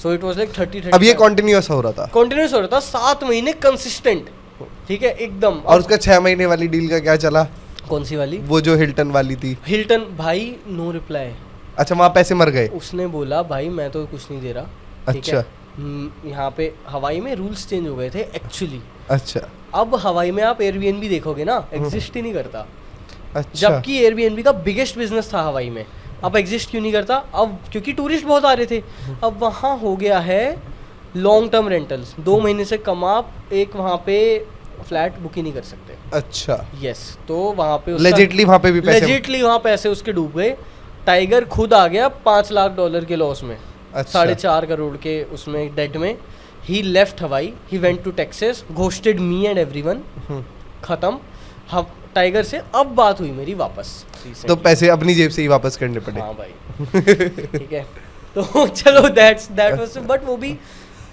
सो इट वाज लाइक 30-30। अब ये कंटिन्यूअस हो रहा था? कंटिन्यूअस हो रहा था, 7 महीने कंसिस्टेंट, ठीक है एकदम। और उसका 6 महीने वाली डील का क्या चला? कौन सी वाली? वो जो हिल्टन वाली थी। हिल्टन भाई नो रिप्लाई, अच्छा, वहाँ पैसे मर गए। उसने बोला भाई मैं तो कुछ नहीं दे रहा, ठीक है। अच्छा। यहाँ पे हवाई में रूल्स चेंज हो गए थे एक्चुअली। अच्छा अब हवाई में आप एयरबीएनबी देखोगे ना, एग्जिस्ट ही नहीं करता। अच्छा। जबकि एयरबीएनबी का बिगेस्ट बिजनेस था हवाई में, अब एग्जिस्ट क्यों नहीं करता? अब क्योंकि टूरिस्ट बहुत आ रहे थे। अब वहाँ हो गया है लॉन्ग टर्म रेंटल्स, 2 महीने से कम आप एक वहाँ पे फ्लैट बुक ही नहीं कर सकते। अच्छा। यस, तो वहाँ पे लेजिटली वहाँ पे भी पैसे, लेजिटली वहाँ पैसे उसके डूब गए। टाइगर खुद आ गया $5 लाख के लॉस में। अच्छा। 4.5 करोड़ के उसमें डेट में। He left Hawaii, he went to Texas, ghosted me and everyone. खत्म। हम टाइगर से अब बात हुई मेरी वापस, तो पैसे अपनी जेब से ही वापस करने पड़े। हाँ भाई ठीक है। तो चलो दैट वाज, बट वो भी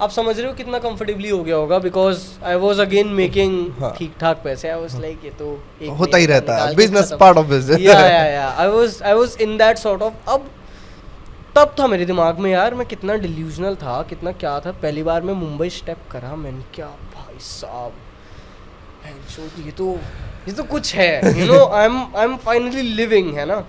आप समझ रहे हो कितना कंफर्टेबली हो गया होगा, because I was again making ठीक ठाक पैसे। आई वाज लाइक ये तो एक होता ही रहता है, business part of business. Yeah I was in that sort of. अब तब था मेरे दिमाग में यार मैं कितना डिल्यूजनल था, कितना क्या था। पहली बार मैं मुंबई स्टेप करा, मैंने क्या भाई साहब ये तो कुछ है, you know I am finally living, है ना।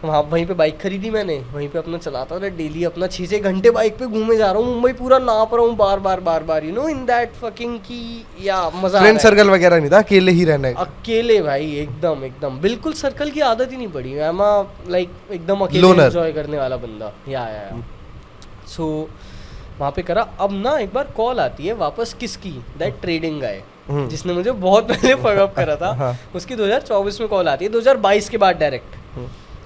वहाँ वहीं पे बाइक खरीदी मैंने, वहीं पे अपना चलाता था डेली, अपना 6-6 घंटे बाइक पे घूमे जा रहा हूँ मुंबई पूरा, नाप रहा हूँ बार बार, you know, in that fucking की या मजा। फ्रेंड सर्कल वगैरह नहीं था, अकेले ही रहना है। अकेले भाई, एकदम बिल्कुल सर्कल की आदत ही नहीं पड़ी। आई एम लाइक एकदम अकेले एंजॉय करने वाला बंदा। या सो वहाँ पे करा। अब ना एक बार कॉल आती है वापस, किसकी? दैट ट्रेडिंग गाय जिसने मुझे बहुत पहले फॉलोअप करा था। उसकी 2024 में कॉल आती है, 2022 के बाद डायरेक्ट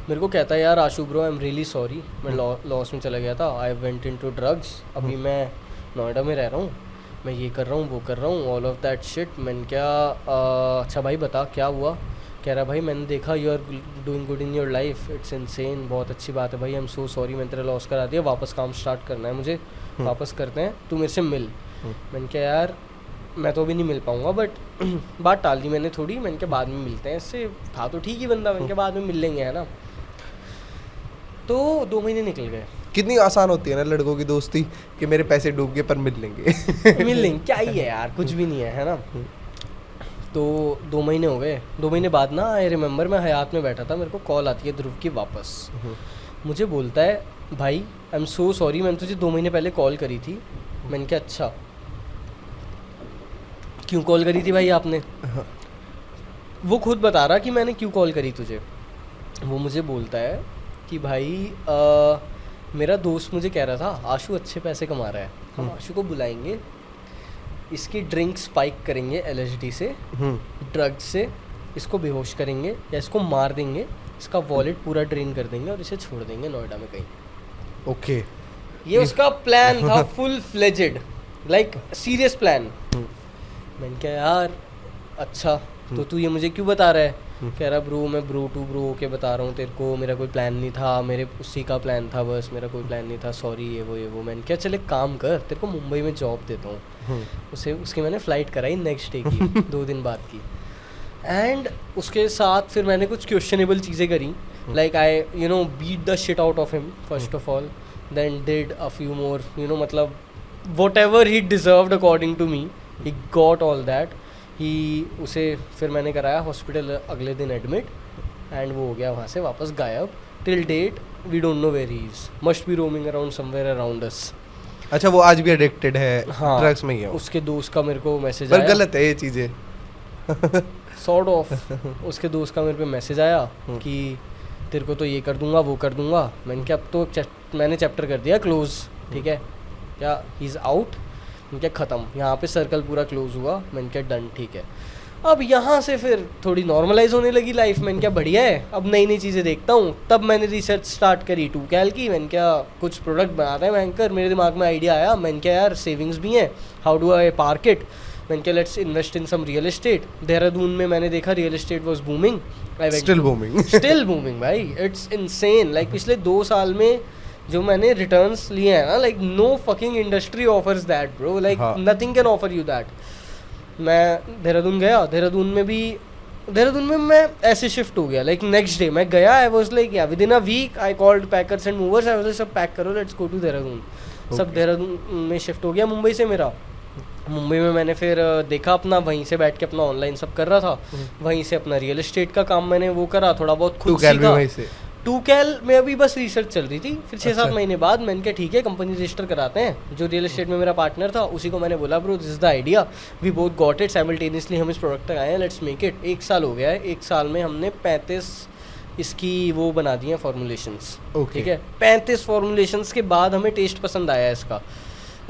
मेरे को कहता है यार Ashu bro I am really sorry, मैं लॉस में चला गया था, आई वेंट इनटू ड्रग्स, अभी मैं नोएडा में रह रहा हूँ, मैं ये कर रहा हूँ वो कर रहा हूँ, ऑल ऑफ दैट शिट। मैंने क्या अच्छा भाई बता क्या हुआ? कह रहा भाई मैंने देखा you are doing good in your life, it's insane, बहुत अच्छी बात है भाई, आई एम सो सॉरी, मैंने तेरा लॉस करा दिया, वापस काम स्टार्ट करना है मुझे, वापस करते हैं, तू मेरे से मिल। मैंने कहा यार मैं तो अभी नहीं मिल पाऊँगा, बट बात टाल दी मैंने थोड़ी। मैंने कहा बाद में मिलते हैं, इससे था तो ठीक ही बंदा, मैंने कहा बाद में मिल लेंगे, है ना। तो 2 महीने निकल गए। कितनी आसान होती है ना लड़कों की दोस्ती, कि मेरे पैसे डूब गए पर मिल लेंगे। मिल लेंगे क्या ही है यार, कुछ भी नहीं है ना। तो 2 महीने हो गए। 2 महीने बाद ना आई रिमेंबर मैं हयात में बैठा था, मेरे को कॉल आती है ध्रुव की वापस। मुझे बोलता है भाई आई एम सो सॉरी, मैंने तुझे 2 महीने पहले कॉल करी थी। मैंने कहा अच्छा क्यों कॉल करी थी भाई आपने? वो खुद बता रहा कि मैंने क्यों कॉल करी तुझे। वो मुझे बोलता है कि भाई मेरा दोस्त मुझे कह रहा था आशु अच्छे पैसे कमा रहा है, हम आशु को बुलाएंगे, इसकी ड्रिंक स्पाइक करेंगे LSD से, ड्रग्स से, इसको बेहोश करेंगे या इसको मार देंगे, इसका वॉलेट पूरा ड्रेन कर देंगे और इसे छोड़ देंगे नोएडा में कहीं। ओके ये उसका प्लान था, full fledged, like serious plan. मैंने कहा यार अच्छा तो तू ये मुझे क्यों बता रहा है? कह रहा ब्रो मैं ब्रो टू ब्रो होके बता रहा हूँ तेरे को, मेरा कोई प्लान नहीं था, मेरे उसी का प्लान था बस, मेरा कोई प्लान नहीं था, सॉरी ये वो। मैंने क्या चल एक काम कर, तेरे को मुंबई में जॉब देता हूँ। उसकी मैंने फ़्लाइट कराई नेक्स्ट डे की 2 दिन बाद की। एंड उसके साथ फिर मैंने कुछ क्वेश्चनेबल चीज़ें करी, like I you know beat the shit out of him first of all, then did a few more, you know मतलब whatever he deserved according to me, he got all that. उसे फिर मैंने कराया hospital अगले दिन admit, and वो हो गया वहाँ से वापस गायब। Till date we don't know where he is, must be roaming around somewhere around us. अच्छा वो आज भी एडिक्टेड है, हाँ, ड्रग्स में ही है। उसके दोस्त का मेरे को मैसेज आया, पर गलत है ये चीज़ें सॉर्ट ऑफ। उसके दोस्त का मेरे पे मैसेज आया कि तेरे को तो ये कर दूंगा वो कर दूंगा। मैंने क्या अब तो मैंने चैप्टर कर दिया क्लोज, ठीक है क्या, ही इज़ आउट। मैंने क्या ख़त्म, यहाँ पे सर्कल पूरा क्लोज हुआ। मैंने क्या डन ठीक है। अब यहाँ से फिर थोड़ी नॉर्मलाइज होने लगी लाइफ। मैंने क्या बढ़िया है, अब नई नई चीज़ें देखता हूँ। तब मैंने रिसर्च स्टार्ट करी 2Cal की। मैंने क्या कुछ प्रोडक्ट बनाते हैं बैंकर, मेरे दिमाग में आइडिया आया। मैंने क्या यार सेविंग्स भी हैं, how do I park it. मैंने क्या let's invest in some real estate. Dehradun में मैंने देखा real estate was booming, still booming भाई, इट्स इनसेन। लाइक पिछले 2 साल में जो मैंने रिटर्न्स लिए हैं ना, like no fucking industry offers that bro, like nothing can offer you that. मैं देहरादून गया, देहरादून में मैं ऐसे शिफ्ट हो गया, लाइक नेक्स्ट डे मैं गया, I was like yeah within a week I called packers and movers, I was सब पैक करो लेट्स गो टू देहरादून। सब देहरादून में शिफ्ट हो गया मुंबई से मेरा। मुंबई में मैंने फिर देखा अपना, वहीं से बैठ के अपना ऑनलाइन सब कर रहा था, वहीं से अपना रियल एस्टेट का काम मैंने वो करा, थोड़ा बहुत खुद सीखा। 2Cal में अभी बस रिसर्च चल रही थी, फिर 6-7 अच्छा। महीने बाद मैंने कहा ठीक है कंपनी रजिस्टर कराते हैं। जो रियल एस्टेट में मेरा पार्टनर था उसी को मैंने बोला bro this is the idea, we both got it simultaneously, हम इस प्रोडक्ट तक आए हैं, लेट्स मेक इट। 1 साल हो गया है, 1 साल में हमने 35 इसकी वो बना दी हैं फॉर्मुलेशंस। Okay. ठीक है, 35 फॉर्मुलेशंस के बाद हमें टेस्ट पसंद आया है इसका।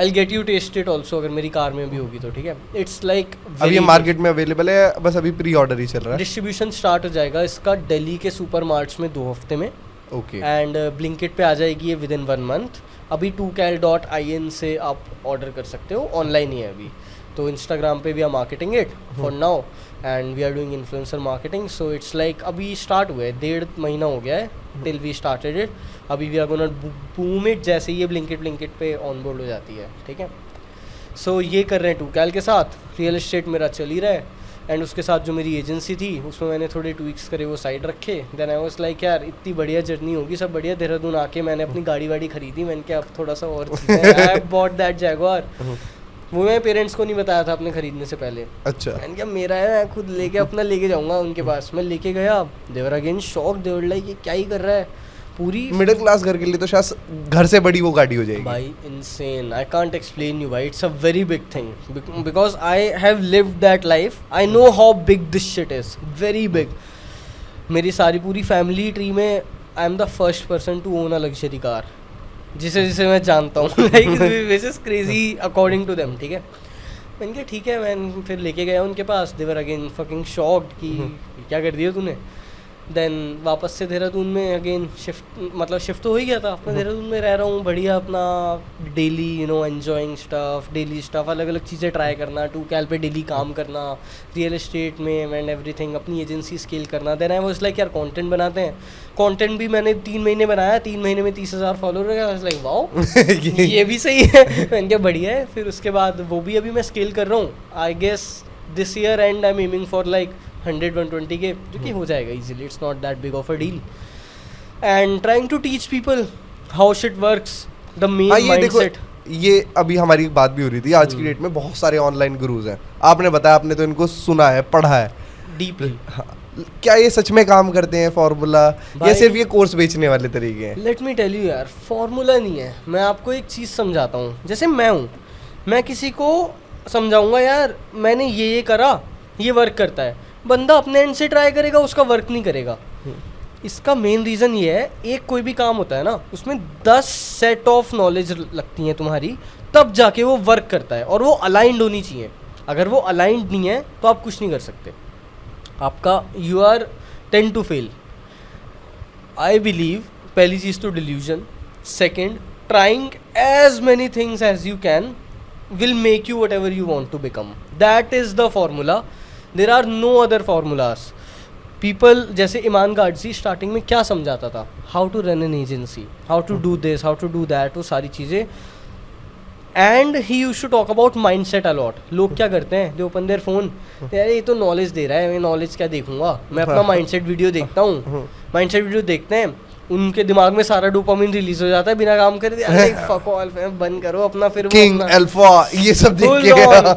I get you test it also, अगर मेरी कार में भी होगी तो। ठीक है, इट्स लाइक अब ये मार्केट में अवेलेबल है, बस अभी प्री ऑर्डर ही चल रहा है? डिस्ट्रीब्यूशन स्टार्ट हो जाएगा इसका दिल्ली के सुपर मार्ट्स में 2 हफ्ते में। ओके। एंड ब्लिंकिट पे आ जाएगी ये विद इन 1 मंथ। अभी 2cal.in से आप ऑर्डर कर सकते हो, ऑनलाइन ही है अभी। तो इंस्टाग्राम पे we are marketing it for now and we are doing influencer marketing. So it's like अभी स्टार्ट हुआ है, 1.5 महीना हो गया है टिल वी स्टार्टेड इट। अभी we are gonna boom it जैसे ये ब्लिंकिट पे ऑनबोर्ड हो जाती है। ठीक है, सो ये कर रहे हैं 2Cal के साथ। रियल एस्टेट मेरा चल ही रहा है एंड उसके साथ जो मेरी एजेंसी थी उसमें मैंने थोड़े ट्विक्स करे, वो साइड रखे। देन आई वाज लाइक यार इतनी बढ़िया जर्नी होगी, सब बढ़िया। देहरादून आके मैंने अपनी गाड़ी खरीदी, मैंने कहा अब थोड़ा सा और आई बॉट दैट जैगुआर। वो मैं पेरेंट्स को नहीं बताया था अपने खरीदने से पहले। अच्छा। मैंने कहा मेरा है, मैं खुद लेके अपना लेके जाऊंगा उनके पास। मैं लेके गया, they were again shock, they were like ये क्या ही कर रहा है। पूरी मिडिल क्लास घर के लिए तो शायद घर से बड़ी वो गाड़ी हो जाएगी भाई, insane. I can't explain you भाई, it's a very big thing because I have lived that life. I know how big this shit is, very big. मेरी सारी पूरी फैमिली ट्री में I am the first person to own a luxury car, जिसे मैं जानता हूँ। Like which is crazy according to them. ठीक है, मैंने कहा ठीक है, मैं फिर लेके गया उनके पास। दे वर अगेन फकिंग शॉक्ड कि क्या कर दिया तूने। देन वापस से देहरादून में अगेन शिफ्ट तो हो ही गया था। अपना देहरादून में रह रहा हूँ बढ़िया, अपना daily enjoying stuff, daily stuff, अलग अलग चीज़ें ट्राई करना, 2Cal पे डेली काम करना, रियल एस्टेट में एंड एवरीथिंग, अपनी एजेंसी स्केल करना। देन आई वाज लाइक यार कंटेंट बनाते हैं। कंटेंट भी मैंने 3 महीने बनाया, 3 महीने में 30,000 फॉलोअर हो गया। लाइक वाओ ये भी सही है। मैंने कहा बढ़िया है। फिर उसके बाद वो भी अभी मैं स्केल कर रहा हूँ। I guess this year and I am aiming for like 100-120 K, जो कि हो जाएगा easily. It's not that big of a deal and trying to teach people how shit works, the main mindset. ये अभी हमारी बात भी हो रही थी, आज की डेट में बहुत सारे ऑनलाइन गुरुज हैं। आपने बताया, आपने तो इनको सुना है, पढ़ा है डीपली। हाँ, क्या ये सच में काम करते हैं फॉर्मूला, या सिर्फ ये कोर्स बेचने वाले तरीके हैं? लेट मी टेल यू यार, फॉर्मूला नहीं है। मैं आपको एक चीज़ समझाता हूँ। जैसे मैं हूँ, मैं किसी को समझाऊंगा यार मैंने ये करा, ये वर्क करता है। बंदा अपने एंड से ट्राई करेगा, उसका वर्क नहीं करेगा। इसका मेन रीज़न ये है, एक कोई भी काम होता है ना, उसमें 10 सेट ऑफ नॉलेज लगती हैं तुम्हारी, तब जाके वो वर्क करता है। और वो अलाइंड होनी चाहिए। अगर वो अलाइंड नहीं है तो आप कुछ नहीं कर सकते। आपका you are tend to fail. I believe पहली चीज़ तो delusion, second trying as many things as you can will make you whatever you want to become. That is the formula, there are no other formulas. People जैसे Iman Gadzhi starting में क्या समझाता था, how to run an agency, how to do this, how to do that, वो सारी चीज़ें। And he used to talk about mind set a lot. लोग क्या करते हैं, दे ओपन देयर फोन, यार ये तो नॉलेज दे रहा है, मैं नॉलेज क्या देखूंगा, मैं अपना माइंड सेट वीडियो देखता हूँ। माइंड सेट वीडियो देखते हैं, उनके दिमाग में सारा डोपामिन रिलीज हो जाता है बिना काम करे। अरे फक ऑल, बंद करो अपना। फिर किंग अल्फा ये सब देख के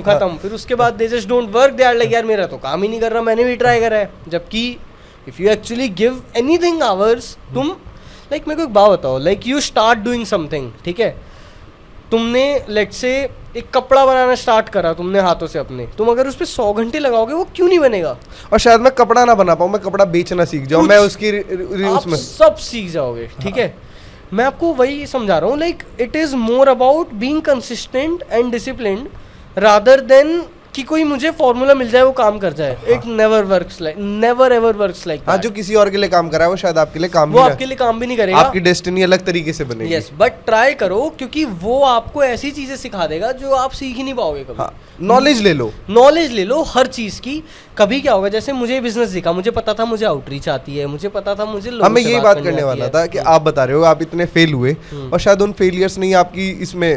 खत्म। फिर उसके बाद they just don't work, they are like यार मेरा तो काम ही नहीं कर रहा, मैंने भी ट्राई करा है। जबकि if you actually give anything hours, तुम लाइक मेरे को एक बात बताओ, like you start doing something, ठीक है, तुमने लेट्स से एक कपड़ा बनाना स्टार्ट करा तुमने हाथों से अपने, तुम अगर उस पर 100 घंटे लगाओगे वो क्यों नहीं बनेगा? और शायद मैं कपड़ा ना बना पाऊँ, मैं कपड़ा बेचना सीख जाऊँ, मैं उसकी उसमें सब सीख जाओगे। ठीक है, मैं आपको वही समझा रहा हूँ, like it is more about being consistent and disciplined rather than कि कोई मुझे फॉर्मूला मिल जाए वो काम कर जाए। It never works like, never ever works like. हाँ, जो किसी और के लिए काम कर रहा है वो शायद आपके लिए काम वो आपके लिए काम भी नहीं करेगा। आपकी डेस्टिनी अलग तरीके से बनेगी। यस, बट ट्राई करो, क्योंकि वो आपको ऐसी चीजें सिखा देगा जो आप सीख ही नहीं पाओगे कभी। हाँ, नॉलेज ले लो, नॉलेज ले लो हर चीज़ की। कभी क्या होगा, जैसे मुझे बिजनेस दिखा, मुझे पता था मुझे आउटरीच आती है, मुझे पता था मुझे हमें यही बात करने वाला था कि आप बता रहे हो आप इतने फेल हुए, और शायद उन फेलियर्स ने आपकी इसमें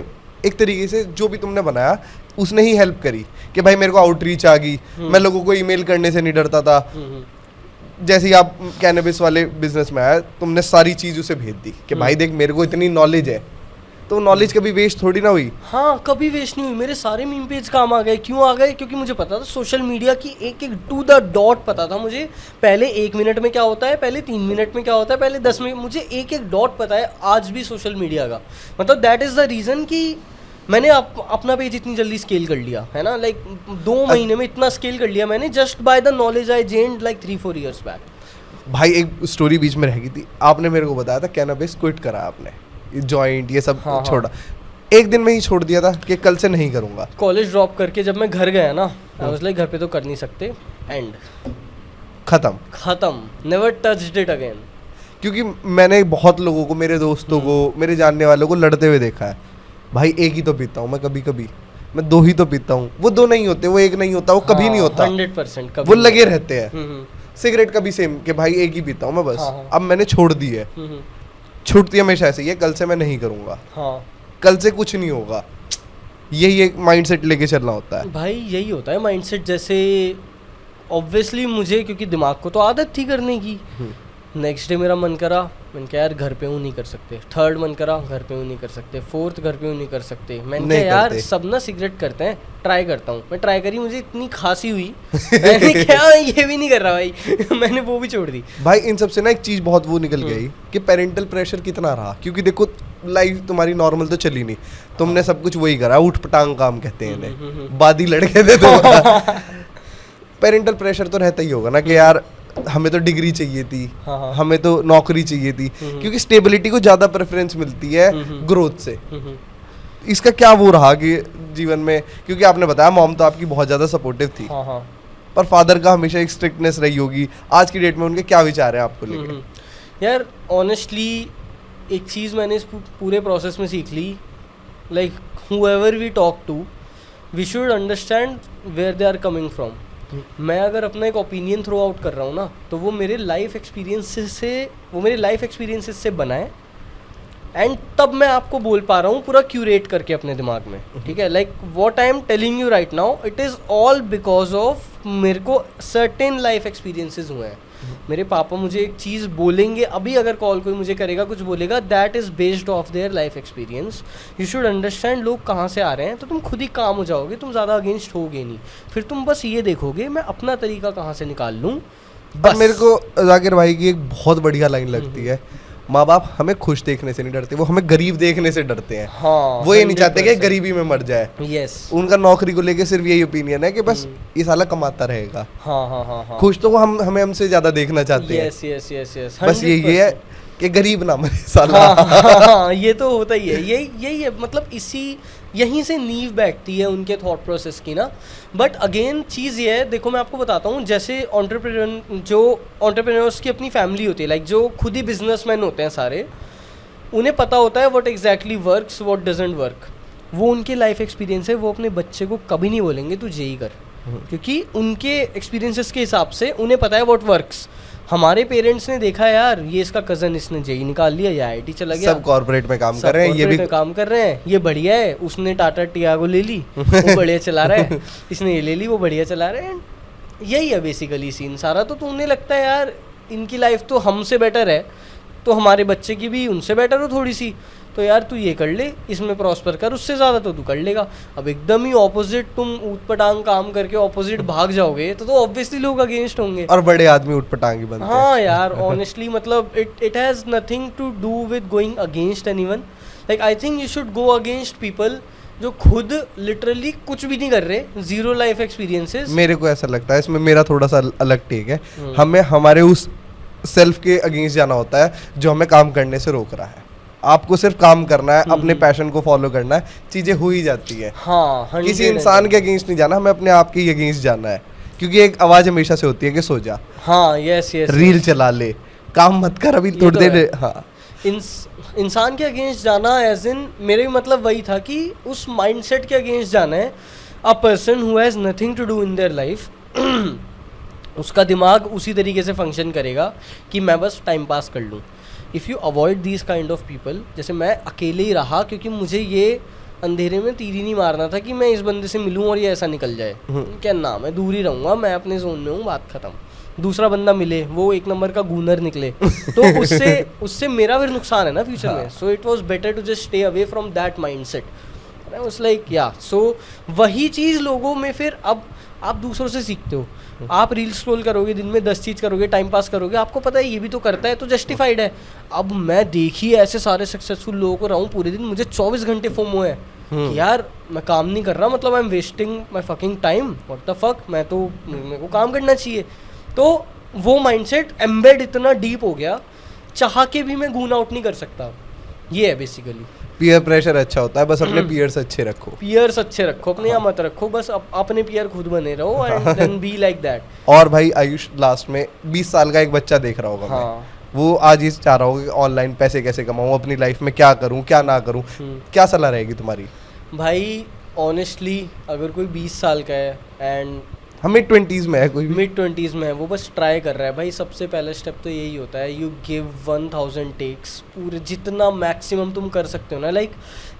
एक तरीके से जो भी तुमने बनाया उसने ही हेल्प करी कि भाई मेरे को आउटरीच आ गई, मैं लोगों को ईमेल करने से नहीं डरता था। जैसे ही आप कैनबिस वाले बिजनेस में आया, तुमने सारी चीज उसे भेज दी कि भाई देख मेरे को इतनी नॉलेज है, तो नॉलेज कभी वेस्ट थोड़ी ना हुई। हाँ, कभी वेस्ट नहीं हुई। मेरे सारे मीम पेज काम आ गए। क्यों आ गए? क्योंकि मुझे पता था सोशल मीडिया की एक एक टू द डॉट पता था मुझे। पहले 1 मिनट में क्या होता है, पहले 3 मिनट में क्या होता है, पहले 10 मिनट, मुझे एक एक डॉट पता है आज भी सोशल मीडिया का। मतलब दैट इज़ द रीज़न कि मैंने अपना पेज इतनी जल्दी स्केल कर लिया है ना, लाइक 2 महीने में इतना स्केल कर लिया मैंने, just by the knowledge I gained like 3-4 years back. भाई एक स्टोरी बीच में रह गई थी, आपने मेरे को बताया था कैनबिस क्विट करा आपने, जॉइंट ये सब हाँ, छोड़ा, एक दिन में ही छोड़ दिया था कि कल से नहीं करूँगा। कॉलेज ड्रॉप करके जब मैं घर गया ना, आई वाज लाइक घर पे तो कर नहीं सकते, एंड खत्म, नेवर टच्ड इट अगेन। क्योंकि मैंने बहुत लोगों को, मेरे दोस्तों को, मेरे जानने वालों को लड़ते हुए देखा है। भाई एक ही तो पीता हूँ मैं, कभी कभी मैं 2 ही तो पीता हूँ, वो 2 नहीं होते, वो 1 नहीं होता, वो कभी नहीं होता, 100% कभी वो लगे रहते हैं। सिगरेट का भी सेम कि भाई एक ही पीता हूँ मैं बस। अब मैंने छोड़ दी है, छूटती हमेशा ऐसे ही है, कल से मैं नहीं करूँगा, कल से कुछ नहीं होगा, यही एक माइंडसेट लेके चलना होता है भाई। यही होता है माइंडसेट। जैसे ऑब्वियसली मुझे, क्योंकि दिमाग को तो आदत थी करने की, नेक्स्ट डे मेरा मन करा, मैंने कहा यार घर पे हूँ नहीं कर सकते, 3rd मन करा घर पे हूँ नहीं कर सकते, 4th घर पे हूँ नहीं कर सकते, मैंने कहा यार सब ना सिगरेट करते हैं, ट्राई करता हूँ। मैं ट्राई करी, मुझे इतनी खांसी हुई मैंने क्या ये भी नहीं कर रहा भाई मैंने वो भी छोड़ दी। भाई इन सबसे ना एक चीज़ बहुत वो निकल गई कि पेरेंटल प्रेशर कितना रहा, क्योंकि देखो लाइफ तुम्हारी नॉर्मल तो चली नहीं, तुमने सब कुछ वही करा, उठ पटांग काम कहते हैं इन्हें, बादी लड़के थे तो पेरेंटल प्रेशर तो रहता ही होगा ना कि यार हमें तो डिग्री चाहिए थी, हमें तो नौकरी चाहिए थी, क्योंकि स्टेबिलिटी को ज़्यादा प्रेफरेंस मिलती है ग्रोथ से। इसका क्या वो रहा कि जीवन में, क्योंकि आपने बताया मॉम तो आपकी बहुत ज़्यादा सपोर्टिव थी, पर फादर का हमेशा एक स्ट्रिक्टनेस रही होगी, आज की डेट में उनके क्या विचार हैं आपको लेकर? यार ऑनेस्टली एक चीज़ मैंने इस पूरे प्रोसेस में सीख ली, like whoever we talk to, we should understand where they are coming from. मैं अगर अपना एक ओपिनियन थ्रो आउट कर रहा हूँ ना, तो वो मेरे लाइफ एक्सपीरियंसेस से बना है, एंड तब मैं आपको बोल पा रहा हूँ पूरा क्यूरेट करके अपने दिमाग में, ठीक है। Like what I am telling you right now, it is all because of मेरे को सर्टेन लाइफ एक्सपीरियंसेस हुए हैं। मेरे पापा मुझे एक चीज़ बोलेंगे, अभी अगर कॉल कोई मुझे करेगा कुछ बोलेगा, that is based of their life experience. You should understand लोग कहाँ से आ रहे हैं, तो तुम खुद ही काम हो जाओगे, तुम ज़्यादा अगेंस्ट होगे नहीं, फिर तुम बस ये देखोगे मैं अपना तरीका कहाँ से निकाल लूँ। बस मेरे को जाकिर भाई की एक बहुत बढ़िया लाइन लगती है, माँ बाप हमें खुश देखने से नहीं डरते, वो हमें गरीब देखने से डरते हैं। हाँ, वो ये नहीं चाहते कि गरीबी में मर जाए। यस, उनका नौकरी को लेके सिर्फ यही ओपिनियन है कि बस ये साला कमाता रहेगा। हाँ, खुश तो वो हमें हमसे ज्यादा देखना चाहते हैं। यस, बस ये है कि गरीब ना मरे साला। हाँ, ये तो होता ही है, यही है, मतलब यहीं से नींव बैठती है उनके थॉट प्रोसेस की ना। बट अगेन चीज़ ये है, देखो मैं आपको बताता हूँ, जैसे एंटरप्रेन्योर्स की अपनी फैमिली होती है, लाइक जो खुद ही बिजनेसमैन होते हैं सारे, उन्हें पता होता है what exactly works, what doesn't work. वो उनके लाइफ एक्सपीरियंस है, वो अपने बच्चे को कभी नहीं बोलेंगे तू यही कर, क्योंकि उनके एक्सपीरियंसेस के हिसाब से उन्हें पता है व्हाट वर्क्स। हमारे पेरेंट्स ने देखा यार, ये इसका कज़न, इसने जेई निकाल लिया, ये आईआईटी चला गया, सब कॉर्पोरेट में काम कर रहे हैं, ये भी काम कर रहे हैं, ये बढ़िया है, उसने टाटा टियागो ले ली वो बढ़िया चला रहा है, इसने ये ले ली वो बढ़िया चला रहा है। यही है बेसिकली सीन सारा। तो उन्हें लगता है यार इनकी लाइफ तो हमसे बेटर है, तो हमारे बच्चे की भी उनसे बेटर हो थोड़ी सी, तो यार तू ये कर ले, इसमें प्रॉस्पर कर, उससे ज़्यादा तो तू कर लेगा। अब एकदम ही ऑपोजिट तुम ऊटपटांग काम करके ऑपोजिट भाग जाओगे तो ऑब्वियसली लोग अगेंस्ट होंगे, और बड़े आदमी ऊटपटांग ही बनते हैं। हाँ यार ऑनेस्टली, मतलब it has nothing to do with going against anyone. Like I think you should go against people जो खुद लिटरली कुछ भी नहीं कर रहे, जीरो लाइफ एक्सपीरियंसेस। मेरे को ऐसा लगता है, इसमें मेरा थोड़ा सा अलग टेक है, हमें हमारे उस सेल्फ के अगेंस्ट जाना होता है जो हमें काम करने से रोक रहा है। आपको सिर्फ काम करना है, अपने पैशन को फॉलो करना है, चीजें हो ही जाती है। हाँ, किसी इंसान के अगेंस्ट नहीं जाना, हमें अपने आप के ही अगेंस्ट जाना है, क्योंकि एक आवाज हमेशा से होती है कि सो जा। हाँ, यस, रील चला ले, काम मत कर अभी थोड़ी देर। हाँ, इंसान के अगेंस्ट जाना एज इन, मेरे मतलब वही था कि उस माइंडसेट के अगेंस्ट जाना है। A person who has nothing to do in their life, उसका दिमाग उसी तरीके से फंक्शन करेगा कि मैं बस टाइम पास कर लूँ। If you avoid this kind of people, जैसे मैं अकेले ही रहा क्योंकि मुझे ये अंधेरे में तीर ही नहीं मारना था कि मैं इस बंदे से मिलूँ और ये ऐसा निकल जाए, क्या ना, मैं दूर ही रहूँगा, मैं अपने जोन में हूँ, बात ख़त्म। दूसरा बंदा मिले वो एक नंबर का गूनर निकले तो उससे मेरा फिर नुकसान है ना फ्यूचर में. So it was better to just stay away from that mindset. I was like yeah so वही चीज़ लोगों में फिर अब आप दूसरों से सीखते हो. आप रील स्क्रॉल करोगे, दिन में 10 चीज़ करोगे, टाइम पास करोगे, आपको पता है ये भी तो करता है तो जस्टिफाइड है. अब मैं देखिए ऐसे सारे सक्सेसफुल लोगों को रहा हूँ पूरे दिन, मुझे 24 घंटे फोमो है कि यार मैं काम नहीं कर रहा, मतलब I am wasting my fucking time, what the fuck, मेरे को काम करना चाहिए. तो वो माइंडसेट एम्बेड इतना डीप हो गया, चाह के भी मैं गून आउट नहीं कर सकता. ये है बेसिकली. पीयर प्रेशर अच्छा होता है, बस अपने पीयर्स अच्छे रखो. पीयर्स अच्छे रखो, अपने यहाँ मत रखो, बस अपने पीयर खुद बने रहो and then be like that. और भाई आयुष लास्ट में 20 साल का एक बच्चा देख रहा होगा. हाँ. वो आज ही चाह रहा होगा कि ऑनलाइन पैसे कैसे कमाऊं, अपनी लाइफ में क्या करूं क्या ना करूं. क्या सलाह रहेगी तुम्हारी? भाई ऑनेस्टली अगर कोई 20 साल का है एंड हम मिड 20s में है, कोई भी मिड 20s में है, वो बस ट्राई कर रहा है भाई, सबसे पहला स्टेप तो यही होता है, यू गिव 1000 टेक्स. पूरे जितना मैक्सिमम तुम कर सकते हो ना. लाइक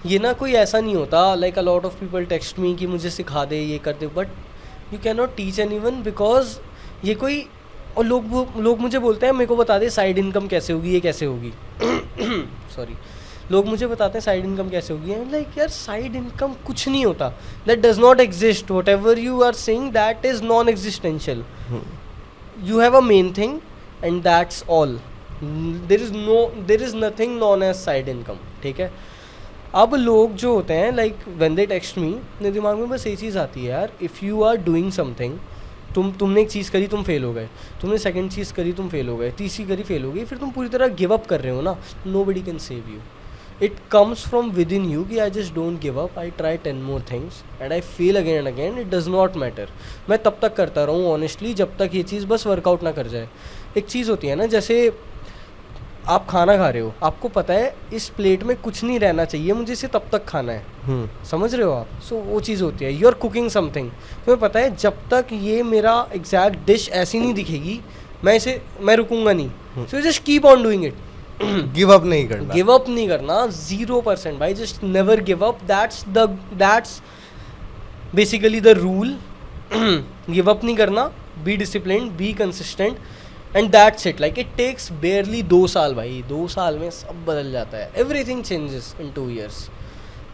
ये ना कोई ऐसा नहीं होता, like a lot of people text me कि मुझे सिखा दे, ये कर दे, but you can not teach anyone because ये कोई. और लोग मुझे बोलते हैं मेरे को बता दे साइड इनकम कैसे होगी, ये कैसे होगी. सॉरी. लोग मुझे बताते हैं साइड इनकम कैसे होगी. लाइक यार साइड इनकम कुछ नहीं होता, that does not exist. Whatever you are saying that is non existential. You have a main thing and that's all. There is nothing known as side income. ठीक है. अब लोग जो होते हैं like when they text me, मेरे दिमाग में बस ये चीज़ आती है यार, if you are doing something, तुमने एक चीज़ करी तुम फेल हो गए, तुमने सेकंड चीज़ करी तुम फेल हो गए, तीसरी करी फेल हो गई, फिर तुम पूरी तरह गिव अप कर रहे हो ना, nobody can save you. It comes from within you कि I just don't give up, I try 10 more things and I fail again and again, it does not matter. मैं तब तक करता रहूँ honestly जब तक ये चीज़ बस वर्कआउट ना कर जाए. एक चीज़ होती है ना, जैसे आप खाना खा रहे हो, आपको पता है इस प्लेट में कुछ नहीं रहना चाहिए, मुझे इसे तब तक खाना है. समझ रहे हो आप? सो वो चीज़ होती है, यू आर कुकिंग समथिंग, तुम्हें पता है जब तक ये मेरा एग्जैक्ट डिश ऐसी नहीं दिखेगी मैं रुकूंगा नहीं. So just keep on doing it. Give up नहीं करना. गिव अप नहीं करना 0% भाई. Just never give up. That's basically the rule. Give up नहीं करना, be disciplined, be consistent and that's it. Like it takes barely 2 साल भाई. 2 साल में सब बदल जाता है. Everything changes in 2 years.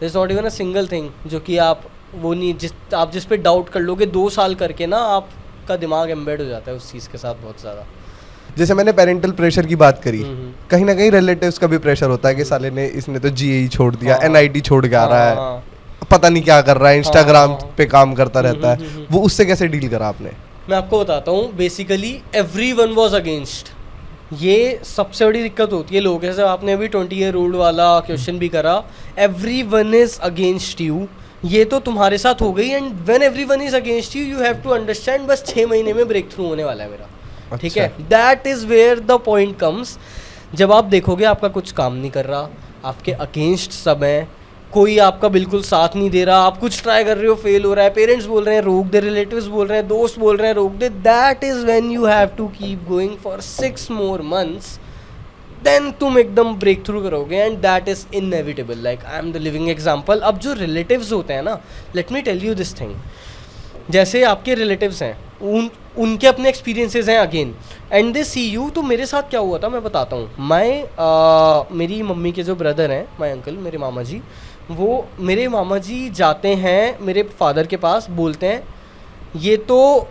There is not even a single thing जो कि आप वो नहीं आप जिस पे डाउट कर लोगे. 2 साल करके ना आपका दिमाग एम्बेड हो जाता है उस चीज़ के साथ बहुत ज़्यादा. जैसे मैंने पेरेंटल प्रेशर की बात करी, कहीं ना कहीं रिलेटिव्स का भी प्रेशर होता है कि साले ने इसने तो जीई छोड़ दिया, एनआईटी छोड़ के आ रहा है, पता नहीं क्या कर रहा है, इंस्टाग्राम पे काम करता रहता है. वो उससे कैसे डील करा आपने? मैं आपको बताता हूँ. Basically everyone was against. ये सबसे बड़ी दिक्कत होती है लोगों के साथ. आपने अभी 20-year-old वाला क्वेश्चन भी करा. Everyone is against you. ये तो तुम्हारे साथ हो गई. And when everyone is against you, you have to understand बस 6 महीने में ब्रेक थ्रू होने वाला है मेरा. ठीक है. That is where the point comes. जब आप देखोगे आपका कुछ काम नहीं कर रहा, आपके अगेंस्ट सब हैं, कोई आपका बिल्कुल साथ नहीं दे रहा, आप कुछ ट्राई कर रहे हो, फेल हो रहा है, पेरेंट्स बोल रहे हैं रोक दे, रिलेटिव्स बोल रहे हैं, दोस्त बोल रहे हैं रोक दे, that is when you have to keep going for 6 more months. देन तुम एकदम ब्रेक थ्रू करोगे and that is inevitable. Like I am the living example. अब जो रिलेटिव्स होते हैं ना, let me tell you this thing. जैसे आपके रिलेटिव्स हैं, उनके अपने एक्सपीरियंसेस हैं again and they see you. तो मेरे साथ क्या हुआ था मैं बताता हूँ. मेरी मम्मी के जो ब्रदर हैं, माय अंकल, मेरे मामा जी, वो मेरे मामा जी जाते हैं मेरे फादर के पास, बोलते हैं ये तो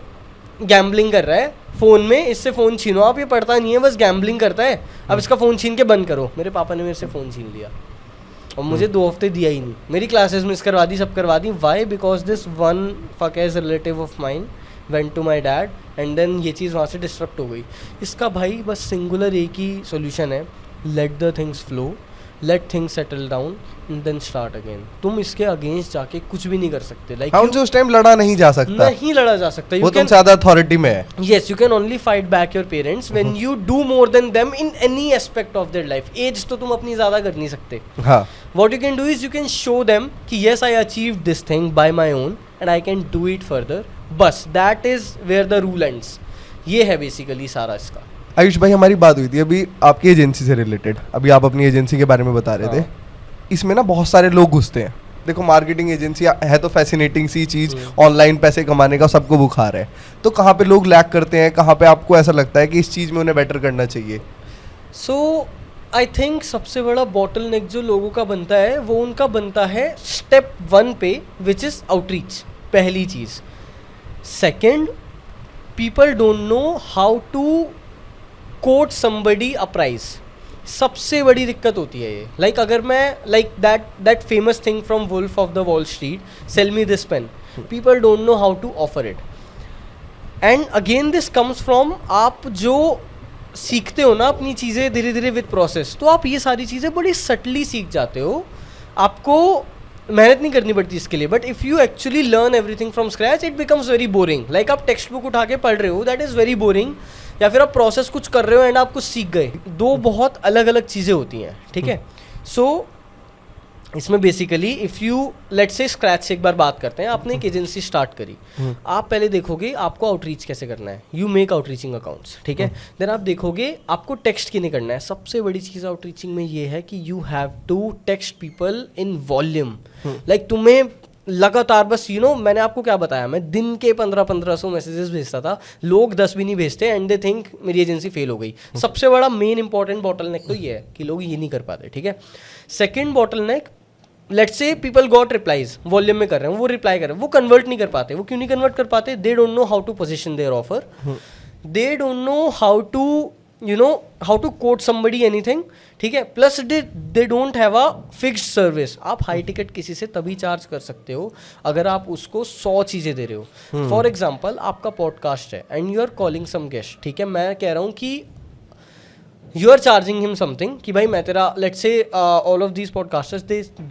गैम्बलिंग कर रहा है फ़ोन में, इससे फ़ोन छीनो आप, ये पढ़ता नहीं है बस गैम्बलिंग करता है, अब इसका फ़ोन छीन के बंद करो. मेरे पापा ने मेरे से फ़ोन छीन लिया और मुझे 2 हफ्ते दिया ही नहीं. मेरी क्लासेस मिस करवा दी, सब करवा दी. Why? Because this one fuck as relative of mine went to my dad and then ये चीज़ वहाँ से डिस्टर्ब हो गई. इसका भाई बस सिंगुलर एक ही सोल्यूशन है, let the things flow, let things settle down and then start again. तुम इसके अगेंस्ट जाके कुछ भी नहीं कर सकते. लाइक उनसे उस टाइम लड़ा नहीं जा सकता. नहीं लड़ा जा सकता. वो तुमसे ज़्यादा अथॉरिटी में है. Yes, you can only fight back your parents when you do more than them in any aspect of their life. Age तो तुम अपनी ज़्यादा कर नहीं सकते. हाँ. What you can do is you can show them कि yes I achieved this thing by my own and I can do it further. बस that is where the rule ends. ये है बेसिकली सारा इसका. आयुष भाई, हमारी बात हुई थी अभी आपकी एजेंसी से रिलेटेड. अभी आप अपनी एजेंसी के बारे में बता रहे थे. इसमें ना बहुत सारे लोग घुसते हैं देखो मार्केटिंग एजेंसी है तो फैसिनेटिंग सी चीज़, ऑनलाइन पैसे कमाने का सबको बुखार है, तो कहाँ पे लोग लैक करते हैं, कहाँ पे आपको ऐसा लगता है कि इस चीज़ में उन्हें बेटर करना चाहिए? सो आई थिंक सबसे बड़ा बॉटल नेक जो लोगों का बनता है वो उनका बनता है स्टेप 1 पे, विच इज़ आउटरीच, पहली चीज़. Second, people don't know how to quote somebody a price. सबसे बड़ी दिक्कत होती है ये. लाइक अगर मैं like that famous thing from Wolf of the Wall Street, sell me this pen, people don't know how to offer it. And again this comes from, आप जो सीखते हो ना अपनी चीज़ें धीरे धीरे विद प्रोसेस, तो आप ये सारी चीज़ें बड़ी सटली सीख जाते हो. आपको मेहनत नहीं करनी पड़ती इसके लिए. But if you actually learn everything from scratch, it becomes very boring. Like आप टेक्स्ट बुक उठा के पढ़ रहे हो, दैट इज़ वेरी बोरिंग. या फिर आप प्रोसेस कुछ कर रहे हो एंड आप कुछ सीख गए. दो बहुत अलग अलग चीज़ें होती हैं, ठीक है. सो इसमें basically if you let's say scratch से एक बार बात करते हैं. आपने एक एजेंसी स्टार्ट करी, आप पहले देखोगे आपको आउटरीच कैसे करना है. यू मेक आउटरीचिंग अकाउंट्स, ठीक है. देन आप देखोगे आपको टेक्स्ट किने करना है. सबसे बड़ी चीज़ आउटरीचिंग में ये है कि you have to text people in volume. Like तुम्हें लगातार बस मैंने आपको क्या बताया, मैं दिन के 1500 मैसेजेस भेजता था. लोग 10 भी नहीं भेजते एंड दे थिंक मेरी एजेंसी फेल हो गई. सबसे बड़ा मेन इंपॉर्टेंट बॉटल नेक तो ये है कि लोग ये नहीं कर पाते, ठीक है. Second bottle neck, let's say people got replies, volume में कर रहे हैं, वो रिप्लाई कर रहे हैं, वो कन्वर्ट नहीं कर पाते. वो क्यों नहीं कन्वर्ट कर पाते? They don't know how to position their offer, they don't know how to quote somebody anything, ठीक है. Plus they don't have a fixed service. आप हाई टिकट किसी से तभी चार्ज कर सकते हो अगर आप उसको 100 चीज़ें दे रहे हो. फॉर एग्जाम्पल आपका पॉडकास्ट है and you are calling some guest, ठीक है. मैं कह रहा हूँ कि you are charging him something कि भाई मैं तेरा, let's say all of these podcasters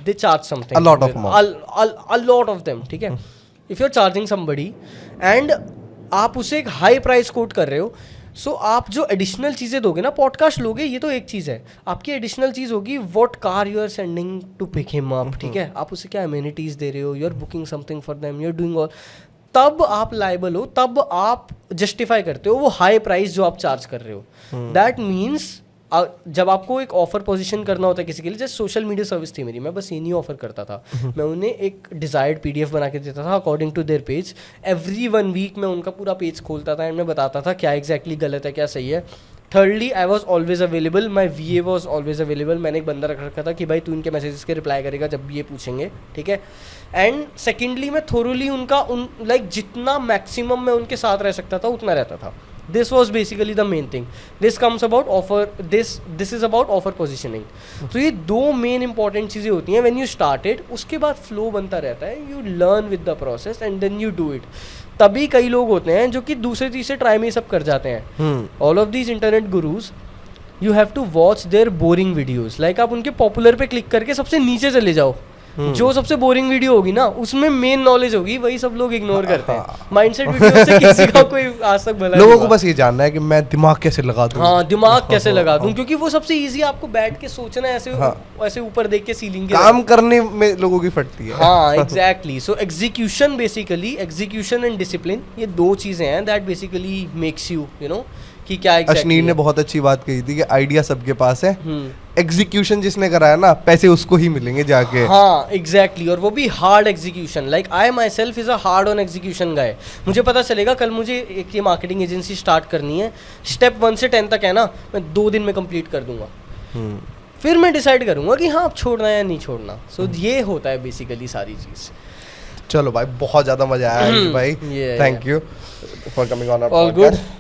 they charge something, a lot of amount, a lot of them, ठीक है. if you're charging somebody and आप उसे एक हाई प्राइस कोट कर रहे हो, सो आप जो एडिशनल चीज़ें दोगे ना, पॉडकास्ट लोगे ये तो एक चीज़ है, आपकी एडिशनल चीज़ होगी what car you are sending to pick him up, ठीक है. आप उसे क्या एमिनिटीज़ दे रहे हो, you are booking something for them, you are doing all. तब आप लायबल हो, तब आप जस्टिफाई करते हो वो हाई प्राइस जो आप चार्ज कर रहे हो. दैट मीन्स जब आपको एक ऑफर पोजीशन करना होता है किसी के लिए, जैसे सोशल मीडिया सर्विस थी मेरी, मैं बस ये नहीं ऑफर करता था, मैं उन्हें एक डिज़ायर्ड PDF बना के देता था according to their page. Every 1 week मैं उनका पूरा पेज खोलता था एंड मैं बताता था क्या एग्जैक्टली गलत है क्या सही है. Thirdly, I was always available, my VA was always available. मैंने एक बंदा रख रखा था कि भाई तू इनके मैसेजेस के रिप्लाई करेगा जब भी ये पूछेंगे, ठीक है. एंड सेकेंडली, मैं थोरोली उनका जितना मैक्सिमम मैं उनके साथ रह सकता था उतना रहता था. This was basically the main thing. This comes about offer. This is about offer positioning. तो ये दो main important चीज़ें होती हैं when you start it. उसके बाद flow बनता रहता है. You learn with the process and then you do it. तभी कई लोग होते हैं जो कि दूसरे तीसरे ट्राई में ये सब कर जाते हैं. All of these internet gurus, you have to watch their boring videos. Like आप उनके popular पे क्लिक करके सबसे नीचे चले जाओ. जो सबसे बोरिंग वीडियो होगी ना, उसमें मेन नॉलेज होगी, वही सब लोग इग्नोर करते हैं. माइंडसेट वीडियो से किसी का कोई आज तक भला लोगों को बस ये जानना है कि मैं दिमाग कैसे लगा दूं. हाँ, दिमाग कैसे लगा दूं, क्योंकि वो सबसे इजी. आपको बैठ के सोचना है, ऐसे ऊपर देख के सीलिंग के काम करने में लोगों की फटती है. हाँ, exactly. So execution, basically execution and discipline, ये दो चीजें हैं दैट बेसिकली मेक्स यू कि क्या अश्नीर ने बहुत अच्छी बात कही थी कि आइडिया सबके पास है, एग्जीक्यूशन जिसने कराया ना, पैसे उसको ही मिलेंगे जाके. हाँ, एग्जैक्टली. और वो भी hard execution. Like I myself is a hard on execution guy. मुझे पता चलेगा कल मुझे एक ये मार्केटिंग एजेंसी स्टार्ट करनी है, स्टेप 1 से 10 तक है ना, मैं 2 दिन में कंप्लीट कर दूंगा. फिर मैं डिसाइड करूंगा कि हाँ अब छोड़ना है या नहीं छोड़ना. सो ये होता है बेसिकली सारी चीज़. चलो भाई, बहुत ज़्यादा मजा आया भाई. Thank you for coming on our podcast.